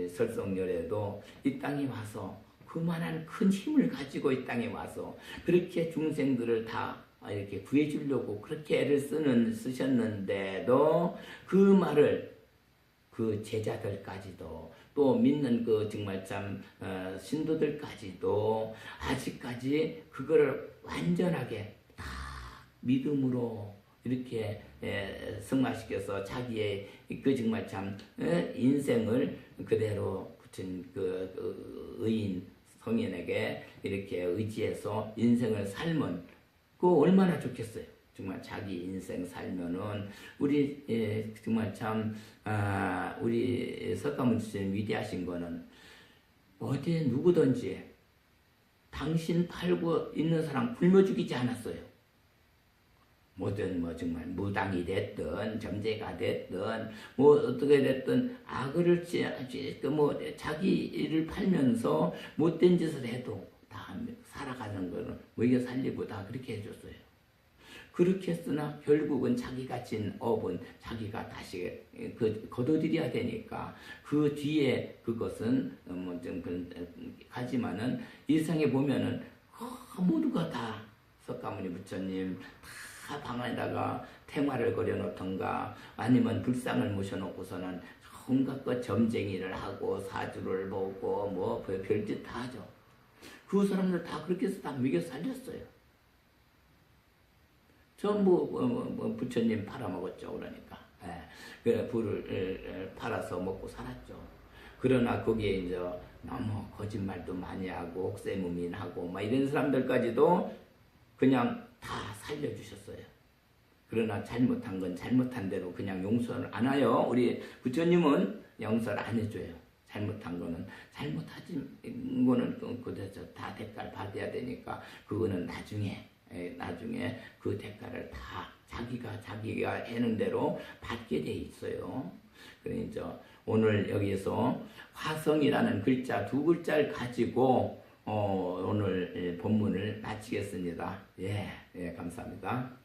설성열에도 이 땅에 와서 그만한 큰 힘을 가지고 이 땅에 와서 그렇게 중생들을 다 이렇게 구해주려고 그렇게 애를 쓰셨는데도 그 말을 그 제자들까지도 또 믿는 그 정말 참 신도들까지도 아직까지 그거를 완전하게 다 믿음으로 이렇게 승화시켜서 자기의 그 정말 참 인생을 그대로 붙인 그 의인 성인에게 이렇게 의지해서 인생을 삶은 그 얼마나 좋겠어요. 정말 자기 인생 살면은 우리 정말 참 우리 석가모니 스님 위대하신 거는 어디 누구든지 당신 팔고 있는 사람 굶어 죽이지 않았어요. 뭐든 뭐 정말 무당이 됐든 점재가 됐든 뭐 어떻게 됐든 악을 뭐 자기를 팔면서 못된 짓을 해도 다 살아가는 거는 먹여 살리고 다 그렇게 해줬어요. 그렇게 했으나 결국은 자기가 진 업은 자기가 다시 거둬들여야 되니까 그 뒤에 그것은 뭐좀 하지만은 일상에 보면은 모두가 다 석가모니 부처님 다 방 안에다가 태마를 걸어놓던가 아니면 불상을 모셔놓고서는 온갖 것 점쟁이를 하고 사주를 보고 뭐 별짓 다 하죠. 그 사람들 다 그렇게 해서 다 먹여 살렸어요. 전부 부처님 팔아먹었죠. 그러니까 그 불을 팔아서 먹고 살았죠. 그러나 거기에 이제 너무 거짓말도 많이 하고 옥세무민하고 막 이런 사람들까지도 그냥 다 살려주셨어요. 그러나 잘못한 건 잘못한 대로 그냥 용서를 안 해요. 우리 부처님은 용서를 안 해줘요. 잘못한 거는 잘못하진 거는 그대로 다 대가를 받아야 되니까 그거는 나중에 그 대가를 다 자기가 해는 대로 받게 돼 있어요. 그러니까 오늘 여기서 화성이라는 글자 두 글자를 가지고 오늘 본문을 마치겠습니다. 예, 감사합니다.